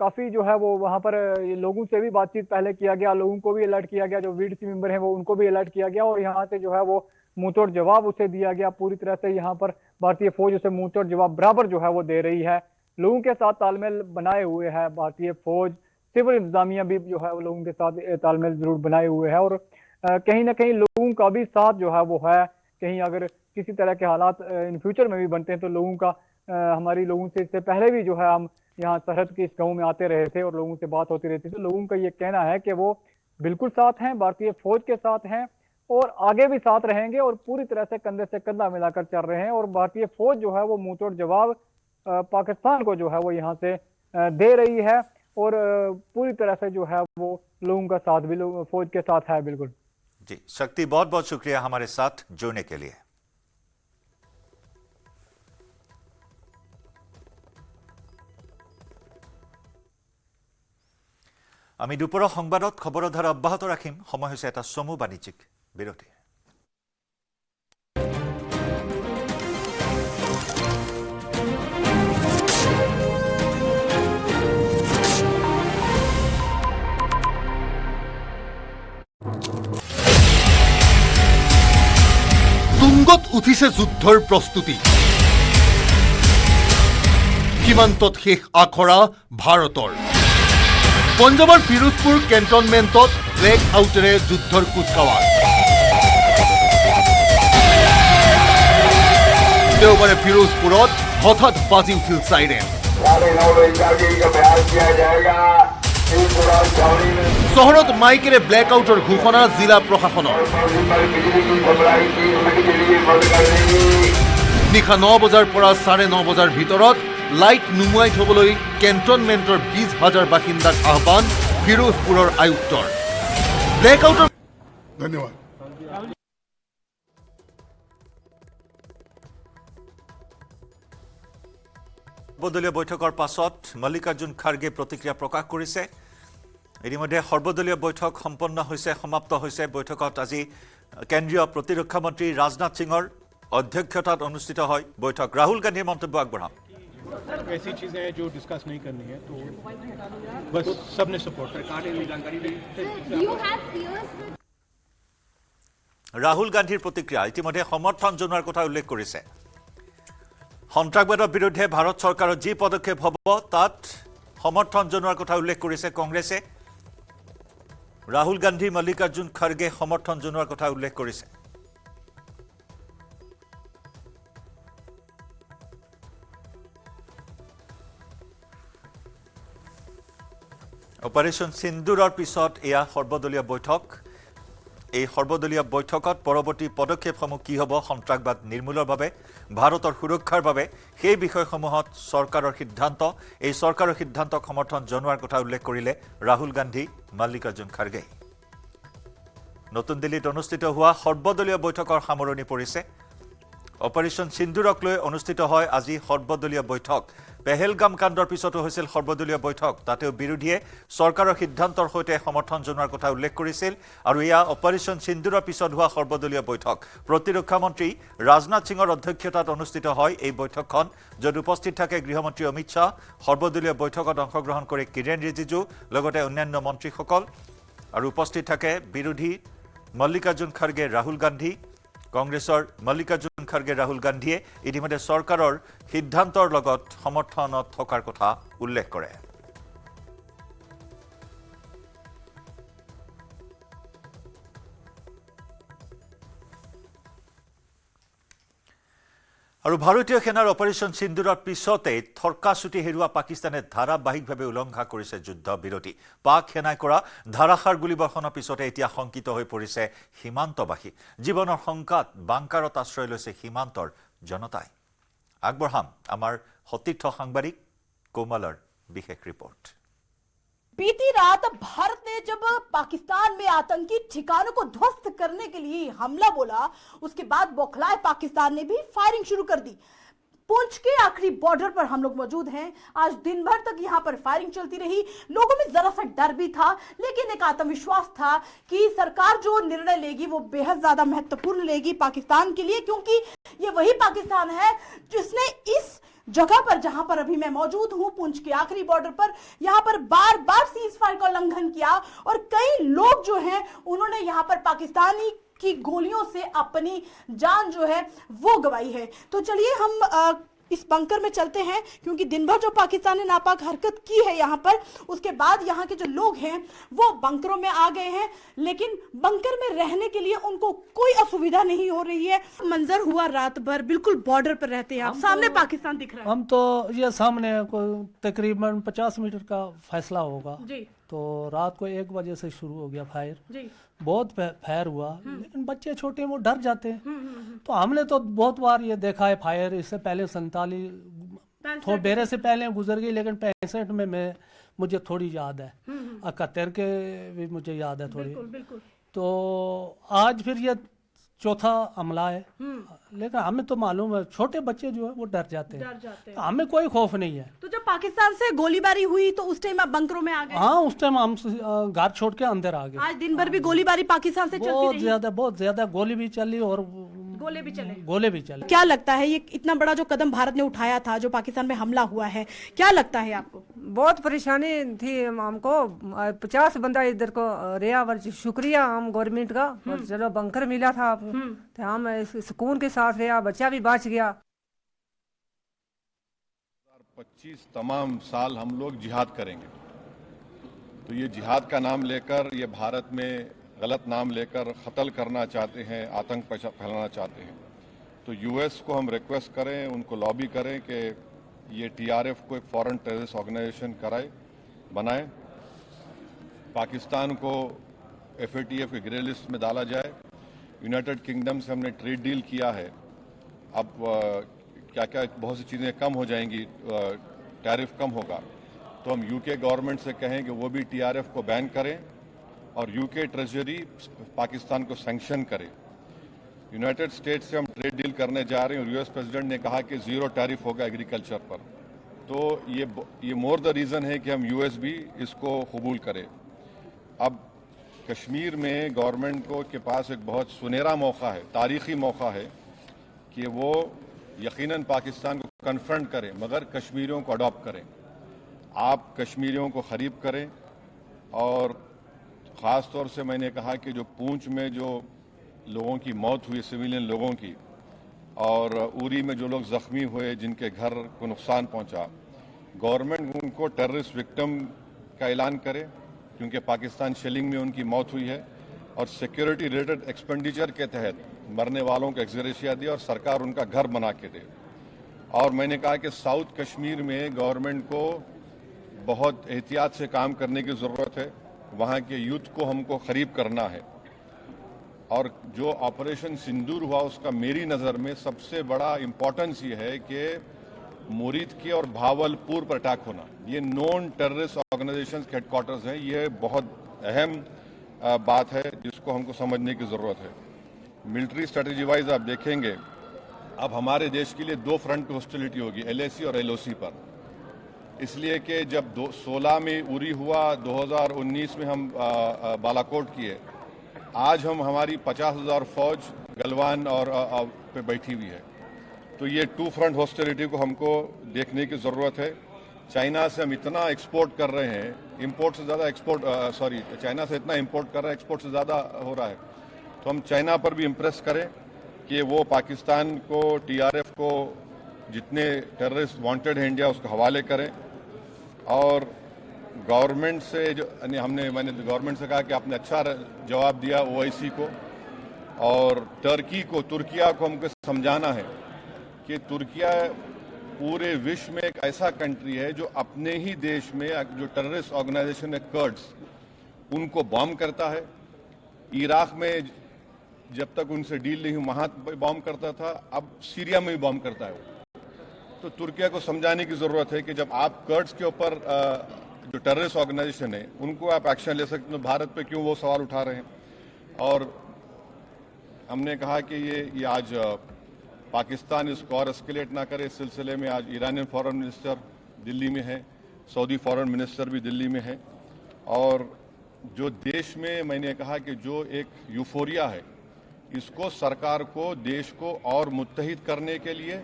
काफी जो है वो वहां पर लोगों से भी बातचीत पहले किया गया, लोगों को भी अलर्ट किया गया, जो वीडीसी मेंबर हैं वो उनको भी अलर्ट किया गया, और यहाँ से जो है वो मुंहतोड़ जवाब उसे दिया गया। पूरी तरह से यहाँ पर भारतीय फौज उसे मुंहतोड़ जवाब बराबर जो है वो दे रही है। लोगों के साथ तालमेल बनाए हुए है भारतीय फौज, सिविल इंतजामिया भी जो है वो लोगों के साथ तालमेल जरूर बनाए हुए है, और कहीं ना कहीं लोगों का भी साथ जो है वो है। कहीं अगर किसी तरह के हालात इन फ्यूचर में भी बनते हैं तो लोगों का, हमारी लोगों से इससे पहले भी जो है हम यहाँ सरहद के इस गांव में आते रहे थे और लोगों से बात होती रहती थी, तो लोगों का ये कहना है कि वो बिल्कुल साथ हैं, भारतीय फौज के साथ हैं और आगे भी साथ रहेंगे, और पूरी तरह से कंधे से कंधा मिलाकर चल रहे हैं। और भारतीय फौज जो है वो मुंहतोड़ जवाब पाकिस्तान को जो है वो यहाँ से दे रही है, और पूरी तरह से जो है वो लोगों का साथ भी फौज के साथ है। बिल्कुल जी, शक्ति बहुत बहुत शुक्रिया हमारे साथ जुड़ने के लिए। আমি দুপৰৰ সংবাদত খবৰৰ ধাৰা অব্যাহত ৰাখিম। সময় হৈছে এটা চমু বাণিজ্যিক বিৰতি। তুংগত উঠিছে যুদ্ধৰ প্ৰস্তুতি। সীমান্তত শেষ আখৰা ভাৰতৰ। পঞ্জাবৰ ফিৰোজপুৰ কেণ্টনমেণ্টত ব্লেক আউটেৰে যুদ্ধৰ কুচকাৱাজ। দেওবাৰে ফিৰোজপুৰত হঠাৎ বাজি উঠিল চাইৰেন। চহৰত মাইকেৰে ব্লেক আউটৰ ঘোষণা জিলা প্ৰশাসনৰ। নিশা 9 বজাৰ পৰা 9:30 বজাৰ ভিতৰত লাইট নুমুৱাই থবলৈ কেণ্টনমেণ্টৰ 20,000 বাসিন্দাক আহ্বান ফিৰোজপুৰৰ আয়ুক্তৰ। ব্লেক আউটৰ ধন্যবাদ। সৰ্বদলীয় বৈঠকৰ পাছত মল্লিকাৰ্জুন খাৰ্গে প্ৰতিক্ৰিয়া প্ৰকাশ কৰিছে। ইতিমধ্যে সৰ্বদলীয় বৈঠক সম্পন্ন হৈছে, সমাপ্ত হৈছে। বৈঠকত আজি কেন্দ্ৰীয় প্ৰতিৰক্ষা মন্ত্ৰী ৰাজনাথ সিঙৰ অধ্যক্ষতাত অনুষ্ঠিত হয় বৈঠক। ৰাহুল গান্ধীৰ মন্তব্য আগবঢ়াম। ऐसी चीजें हैं जो डिस्कस नहीं करनी है, तो बस सबने सपोर्ट ৰাহুল গান্ধীৰ প্ৰতিক্ৰিয়া ইতিমধ্যে সমৰ্থন জনোৱাৰ কথা উল্লেখ কৰিছে। সন্ত্ৰাসবাদৰ বিৰুদ্ধে ভাৰত চৰকাৰৰ যি পদক্ষেপ হ'ব তাত সমৰ্থন জনোৱাৰ কথা উল্লেখ কৰিছে কংগ্ৰেছে। ৰাহুল গান্ধী মল্লিকাৰ্জুন খাৰ্গে সমৰ্থন জনোৱাৰ কথা উল্লেখ কৰিছে। অপাৰেশ্যন সিন্দুৰৰ পিছত এয়া সৰ্বদলীয় বৈঠক। এই সৰ্বদলীয় বৈঠকত পৰৱৰ্তী পদক্ষেপসমূহ কি হ'ব সন্ত্ৰাসবাদ নিৰ্মূলৰ বাবে, ভাৰতৰ সুৰক্ষাৰ বাবে, সেই বিষয়সমূহত চৰকাৰৰ সিদ্ধান্ত, এই চৰকাৰৰ সিদ্ধান্তক সমৰ্থন জনোৱাৰ কথা উল্লেখ কৰিলে ৰাহুল গান্ধী মল্লিকাৰ্জুন খাৰ্গে। নতুন দিল্লীত অনুষ্ঠিত হোৱা সৰ্বদলীয় বৈঠকৰ সামৰণি পৰিছে। অপাৰেশ্যন সিন্দুৰক লৈ অনুষ্ঠিত হয় আজি সৰ্বদলীয় বৈঠক। পেহেলগাম কাণ্ডৰ পিছতো হৈছিল সৰ্বদলীয় বৈঠক। তাতেও বিৰোধীয়ে চৰকাৰৰ সিদ্ধান্তৰ সৈতে সমৰ্থন জনোৱাৰ কথা উল্লেখ কৰিছিল। আৰু এয়া অপাৰেশ্যন সিন্দুৰৰ পিছত হোৱা সৰ্বদলীয় বৈঠক। প্ৰতিৰক্ষা মন্ত্ৰী ৰাজনাথ সিঙৰ অধ্যক্ষতাত অনুষ্ঠিত হয় এই বৈঠকখন, য'ত উপস্থিত থাকে গৃহমন্ত্ৰী অমিত শ্বাহ। সৰ্বদলীয় বৈঠকত অংশগ্ৰহণ কৰে কিৰেণ ৰিজিজু, লগতে অন্যান্য মন্ত্ৰীসকল। আৰু উপস্থিত থাকে বিৰোধী মল্লিকাৰ্জুন খাৰ্গে, ৰাহুল গান্ধী। কংগ্ৰেছৰ মল্লিকাৰ্জুন খাৰ্গে, ৰাহুল গান্ধীয়ে ইতিমধ্যে চৰকাৰৰ সিদ্ধান্তৰ লগত সমৰ্থনত থকাৰ কথা উল্লেখ কৰে। আৰু ভাৰতীয় সেনাৰ অপাৰেশ্যন সিন্দুৰৰ পিছতে থৰকাচুটি হেৰুৱা পাকিস্তানে ধাৰাবাহিকভাৱে উলংঘা কৰিছে যুদ্ধ বিৰতি। পাক সেনাই কৰা ধাৰাসাৰ গুলীবৰ্ষণৰ পিছতে এতিয়া শংকিত হৈ পৰিছে সীমান্তবাসী। জীৱনৰ শংকাত বাংকাৰত আশ্ৰয় লৈছে সীমান্তৰ জনতাই। আগবঢ়াম আমাৰ সতীৰ্থ সাংবাদিক কোমলৰ বিশেষ ৰিপৰ্ট। बीती रात भारत ने जब पाकिस्तान में आतंकी ठिकानों को ध्वस्त करने के लिए हमला बोला, उसके बाद बौखलाए पाकिस्तान ने भी फायरिंग शुरू कर दी। पुंछ के आखिरी बॉर्डर पर हम लोग मौजूद हैं। आज दिन भर तक यहाँ पर फायरिंग चलती रही। लोगों में जरा सा डर भी था, लेकिन एक आत्मविश्वास था कि सरकार जो निर्णय लेगी वो बेहद ज्यादा महत्वपूर्ण लेगी पाकिस्तान के लिए, क्योंकि ये वही पाकिस्तान है जिसने इस जगह पर, जहां पर अभी मैं मौजूद हूं, पुंछ के आखिरी बॉर्डर पर, यहां पर बार बार सीज फायर का उल्लंघन किया और कई लोग जो हैं उन्होंने यहां पर पाकिस्तानी की गोलियों से अपनी जान जो है वो गंवाई है। तो चलिए हम इस बंकर में चलते हैं, क्योंकि दिन भर जो पाकिस्तान ने नापाक हरकत की है यहाँ पर, उसके बाद यहाँ के जो लोग हैं वो बंकरों में आ गए हैं, लेकिन बंकर में रहने के लिए उनको कोई असुविधा नहीं हो रही है। मंजर हुआ रात भर, बिल्कुल बॉर्डर पर रहते हैं आप, सामने पाकिस्तान दिख रहा है। हम तो ये सामने तकरीबन 50 मीटर का फैसला होगा जी। तो रात को 1 बजे से शुरू हो गया फायर जी। बहुत फायर हुआ, लेकिन बच्चे छोटे वो डर जाते हैं। तो हमने तो बहुत बार ये देखा है फायर। इससे पहले 47 थोड़े बेरे से पहले गुजर गई, लेकिन 65 में मुझे थोड़ी याद है। 71 के भी मुझे याद है थोड़ी। बिल्कुल। तो आज फिर ये चौथा हमला है, लेकिन हमें तो मालूम है छोटे बच्चे जो है वो डर जाते हैं। तो हमें कोई खौफ नहीं है। तो जब पाकिस्तान से गोलीबारी हुई तो उस टाइम आप बंकरों में आ गए? हाँ, उस टाइम हम घर छोड़ के अंदर आ गए। आज दिन भर भी गोलीबारी पाकिस्तान से चलती रही? बहुत ज्यादा गोली भी चली और गोले भी चले। क्या लगता है ये इतना बड़ा जो कदम भारत ने उठाया था, जो पाकिस्तान में हमला हुआ है, क्या लगता है आपको? बहुत परेशानी थी हमको। 50 बंदा इधर को रिया, शुक्रिया हम गवर्नमेंट का, और चलो बंकर मिला था तो हम सुकून के साथ रहा, बच्चा भी बच गया। 25 तमाम साल हम लोग जिहाद करेंगे, तो ये जिहाद का नाम लेकर, ये भारत में गलत नाम लेकर कत्ल करना चाहते हैं, आतंक फैलाना चाहते हैं। तो यूएस को हम रिक्वेस्ट करें, उनको लॉबी करें कि ये टीआरएफ को एक फॉरेन टेररिस्ट ऑर्गेनाइजेशन बनाए, पाकिस्तान को एफएटीएफ की ग्रे लिस्ट में डाला जाए। यूनाइटेड किंगडम से हमने ट्रेड डील किया है, अब क्या क्या बहुत सी चीज़ें कम हो जाएंगी, टैरिफ कम होगा। तो हम यूके गवर्नमेंट से कहें कि वो भी टीआरएफ को बैन करें और यूके ट्रेजरी पाकिस्तान को सैंक्शन करे। यूनाइटेड स्टेट्स से हम ट्रेड डील करने जा रहे हैं और यूएस प्रेसिडेंट ने कहा कि 0 टैरिफ होगा एग्रीकल्चर पर। तो ये मोर द रीज़न है कि हम यूएस भी इसको कबूल करें। अब कश्मीर में गवर्नमेंट के पास एक बहुत सुनहरा मौका है, तारीखी मौका है कि वो यकीनन पाकिस्तान को कन्फ्रंट करें, मगर कश्मीरियों को अडॉप्ट करें। आप कश्मीरियों को ख़रीब करें, और ख़ास तौर से मैंने कहा कि जो पूंछ में जो लोगों की मौत हुई, सिविलियन लोगों की, और उरी में जो लोग ज़ख्मी हुए, जिनके घर को नुकसान पहुंचा, गवर्नमेंट उनको टेररिस्ट विक्टिम का ऐलान करे, क्योंकि पाकिस्तान शेलिंग में उनकी मौत हुई है, और सिक्योरिटी रिलेटेड एक्सपेंडिचर के तहत मरने वालों को एक्सग्रेशिया दिया और सरकार उनका घर बना के दे। और मैंने कहा कि साउथ कश्मीर में गवर्नमेंट को बहुत एहतियात से काम करने की ज़रूरत है, वहाँ के यूथ को हमको करीब करना है। और जो ऑपरेशन सिंदूर हुआ, उसका मेरी नज़र में सबसे बड़ा इम्पोर्टेंस ये है कि मुरीद के और भावलपुर पर अटैक होना, ये नॉन टेररिस्ट ऑर्गेनाइजेशन के हेडक्वार्टर्स हैं। ये बहुत अहम बात है जिसको हमको समझने की ज़रूरत है। मिलिट्री स्ट्रेटजी वाइज आप देखेंगे, अब हमारे देश के लिए 2 फ्रंट पे हॉस्टिलिटी होगी, LAC और LOC पर। इसलिए कि जब 2016 में उरी हुआ, 2019 में हम बालाकोट किए, आज हमारी 50,000 फौज गलवान और पे बैठी हुई है। तो ये 2 फ्रंट हॉस्टिलिटी को हमको देखने की ज़रूरत है। चाइना से हम इतना एक्सपोर्ट कर रहे हैं, इंपोर्ट से ज़्यादा चाइना से इतना इंपोर्ट कर रहे हैं, एक्सपोर्ट से ज़्यादा हो रहा है। तो हम चाइना पर भी इम्प्रेस करें कि वो पाकिस्तान को, TRF को, जितने टेररिस्ट वांटेड है इंडिया, उसको हवाले करें। और गवर्नमेंट से मैंने गवर्नमेंट से कहा कि आपने अच्छा जवाब दिया OIC को, और तुर्किया को हमको समझाना है कि तुर्किया पूरे विश्व में एक ऐसा कंट्री है जो अपने ही देश में जो टेररिस्ट ऑर्गेनाइजेशन है कर्ड्स, उनको बॉम्ब करता है। इराक में जब तक उनसे डील नहीं हुई वहां बॉम्ब करता था, अब सीरिया में भी बॉम्ब करता है वो। तो तुर्किया को समझाने की जरूरत है कि जब आप कर्ड्स के ऊपर जो टेररिस्ट ऑर्गेनाइजेशन है उनको आप एक्शन ले सकते हैं, तो भारत पे क्यों वो सवाल उठा रहे हैं। और हमने कहा कि ये आज पाकिस्तान इसको और एस्केलेट ना करे। इस सिलसिले में आज ईरानियन फॉरेन मिनिस्टर दिल्ली में है, सऊदी फॉरेन मिनिस्टर भी दिल्ली में है। और जो देश में मैंने कहा कि जो एक यूफोरिया है, इसको सरकार को देश को और मुत्तहिद करने के लिए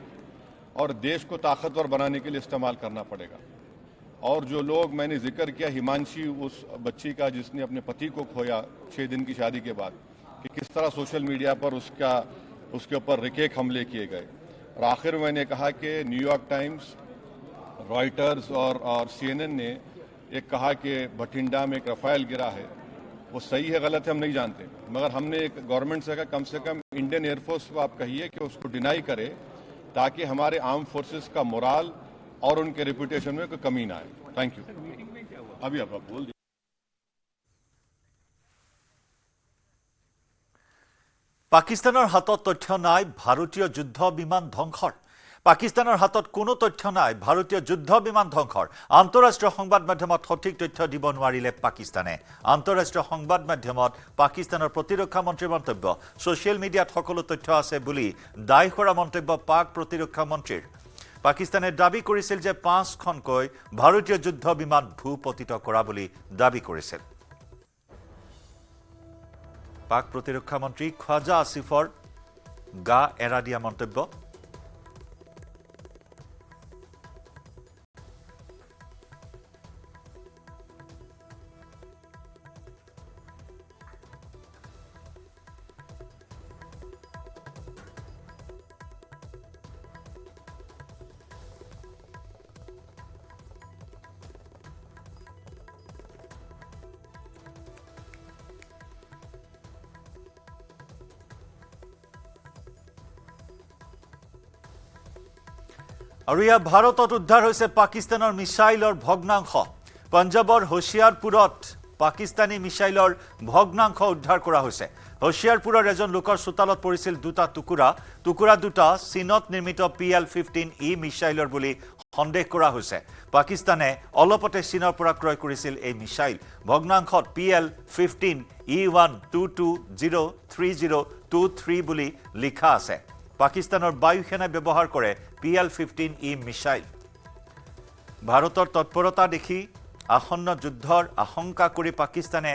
और देश को ताकतवर बनाने के लिए इस्तेमाल करना पड़ेगा। और जो लोग मैंने जिक्र किया, हिमांशी उस बच्ची का जिसने अपने पति को खोया 6 दिन की शादी के बाद, कि किस तरह सोशल मीडिया पर उसके ऊपर रिकेक हमले किए गए। और आखिर मैंने कहा कि न्यूयॉर्क टाइम्स, रॉयटर्स और CNN ने एक कहा कि बठिंडा में एक रफाल गिरा है। वो सही है गलत है हम नहीं जानते, मगर हमने एक गवर्नमेंट से कम इंडियन एयरफोर्स को आप कहिए कि उसको डिनाई करे, ताकि हमारे आर्म फोर्सेस का मोराल और उनके रेपुटेशन में कोई कमी ना आए। Thank you. अभी आप बोल दीजिए। পাকিস্তানৰ হাতত তথ্য নাই ভাৰতীয় যুদ্ধ বিমান ধ্বংসৰ। পাকিস্তানৰ হাতত কোনো তথ্য নাই ভাৰতীয় যুদ্ধ বিমান ধ্বংসৰ। আন্তঃৰাষ্ট্ৰীয় সংবাদ মাধ্যমত সঠিক তথ্য দিব নোৱাৰিলে পাকিস্তানে। আন্তঃৰাষ্ট্ৰীয় সংবাদ মাধ্যমত পাকিস্তানৰ প্ৰতিৰক্ষা মন্ত্ৰীৰ মন্তব্য, ছ'চিয়েল মিডিয়াত সকলো তথ্য আছে বুলি দায় কৰা মন্তব্য পাক প্ৰতিৰক্ষা মন্ত্ৰীৰ। পাকিস্তানে দাবী কৰিছিল যে 5খনকৈ ভাৰতীয় যুদ্ধ বিমান ভূপতিত কৰা বুলি দাবী কৰিছিল। পাক প্ৰতিৰক্ষা মন্ত্ৰী খ্বাজা আসিফৰ গা এৰা দিয়া মন্তব্য। আৰু ইয়াৰ ভাৰতত উদ্ধাৰ হৈছে পাকিস্তানৰ মিছাইলৰ ভগ্নাংশ। পঞ্জাৱৰ হোছিয়াৰপুৰত পাকিস্তানী মিছাইলৰ ভগ্নাংশ উদ্ধাৰ কৰা হৈছে। হোছিয়াৰপুৰৰ এজন লোকৰ চোতালত পৰিছিল দুটা টুকুৰা দুটা চীনত নিৰ্মিত PL-15E মিছাইলৰ বুলি সন্দেহ কৰা হৈছে। পাকিস্তানে অলপতে চীনৰ পৰা ক্ৰয় কৰিছিল এই মিছাইল। ভগ্নাংশত PL-15E1 2203023 বুলি লিখা আছে। পাকিস্তানৰ বায়ু সেনাই ব্যৱহাৰ কৰে PL-15E মিছাইল। ভাৰতৰ তৎপৰতা দেখি আসন্ন যুদ্ধৰ আশংকা কৰি পাকিস্তানে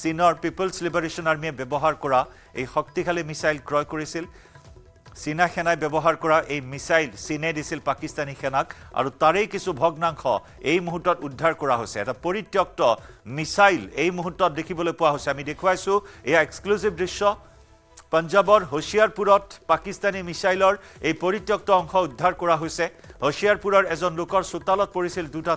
চীনৰ পিপলছ লিবাৰেশ্যন আৰ্মীয়ে ব্যৱহাৰ কৰা এই শক্তিশালী মিছাইল ক্ৰয় কৰিছিল। চীনা সেনাই ব্যৱহাৰ কৰা এই মিছাইল চীনে দিছিল পাকিস্তানী সেনাক, আৰু তাৰেই কিছু ভগ্নাংশ এই মুহূৰ্তত উদ্ধাৰ কৰা হৈছে। এটা পৰিত্যক্ত মিছাইল এই মুহূৰ্তত দেখিবলৈ পোৱা হৈছে। আমি দেখুৱাইছোঁ এয়া এক্সক্লুচিভ দৃশ্য। পঞ্জাৱৰ হোছিয়াৰপুৰত পাকিস্তানী মিছাইলৰ এই পৰিত্যক্ত অংশ উদ্ধাৰ কৰা হৈছে। হোছিয়াৰপুৰৰ এজন লোকৰ চোতালত পৰিছিল দুটা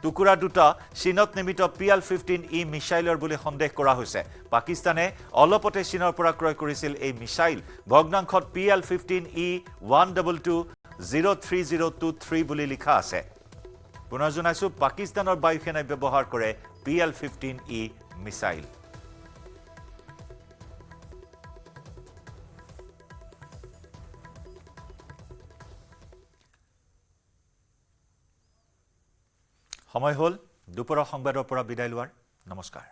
টুকুৰা দুটা চীনত নিৰ্মিত PL-15E মিছাইলৰ বুলি সন্দেহ কৰা হৈছে। পাকিস্তানে অলপতে চীনৰ পৰা ক্ৰয় কৰিছিল এই মিছাইল। ভগ্নাংশত PL-15E 122-03023 বুলি লিখা আছে। পুনৰ জনাইছোঁ, পাকিস্তানৰ বায়ু সেনাই ব্যৱহাৰ কৰে PL-15E মিছাইল। সময় হ'ল দুপৰৰ সংবাদৰ পৰা বিদায় লোৱাৰ। নমস্কাৰ।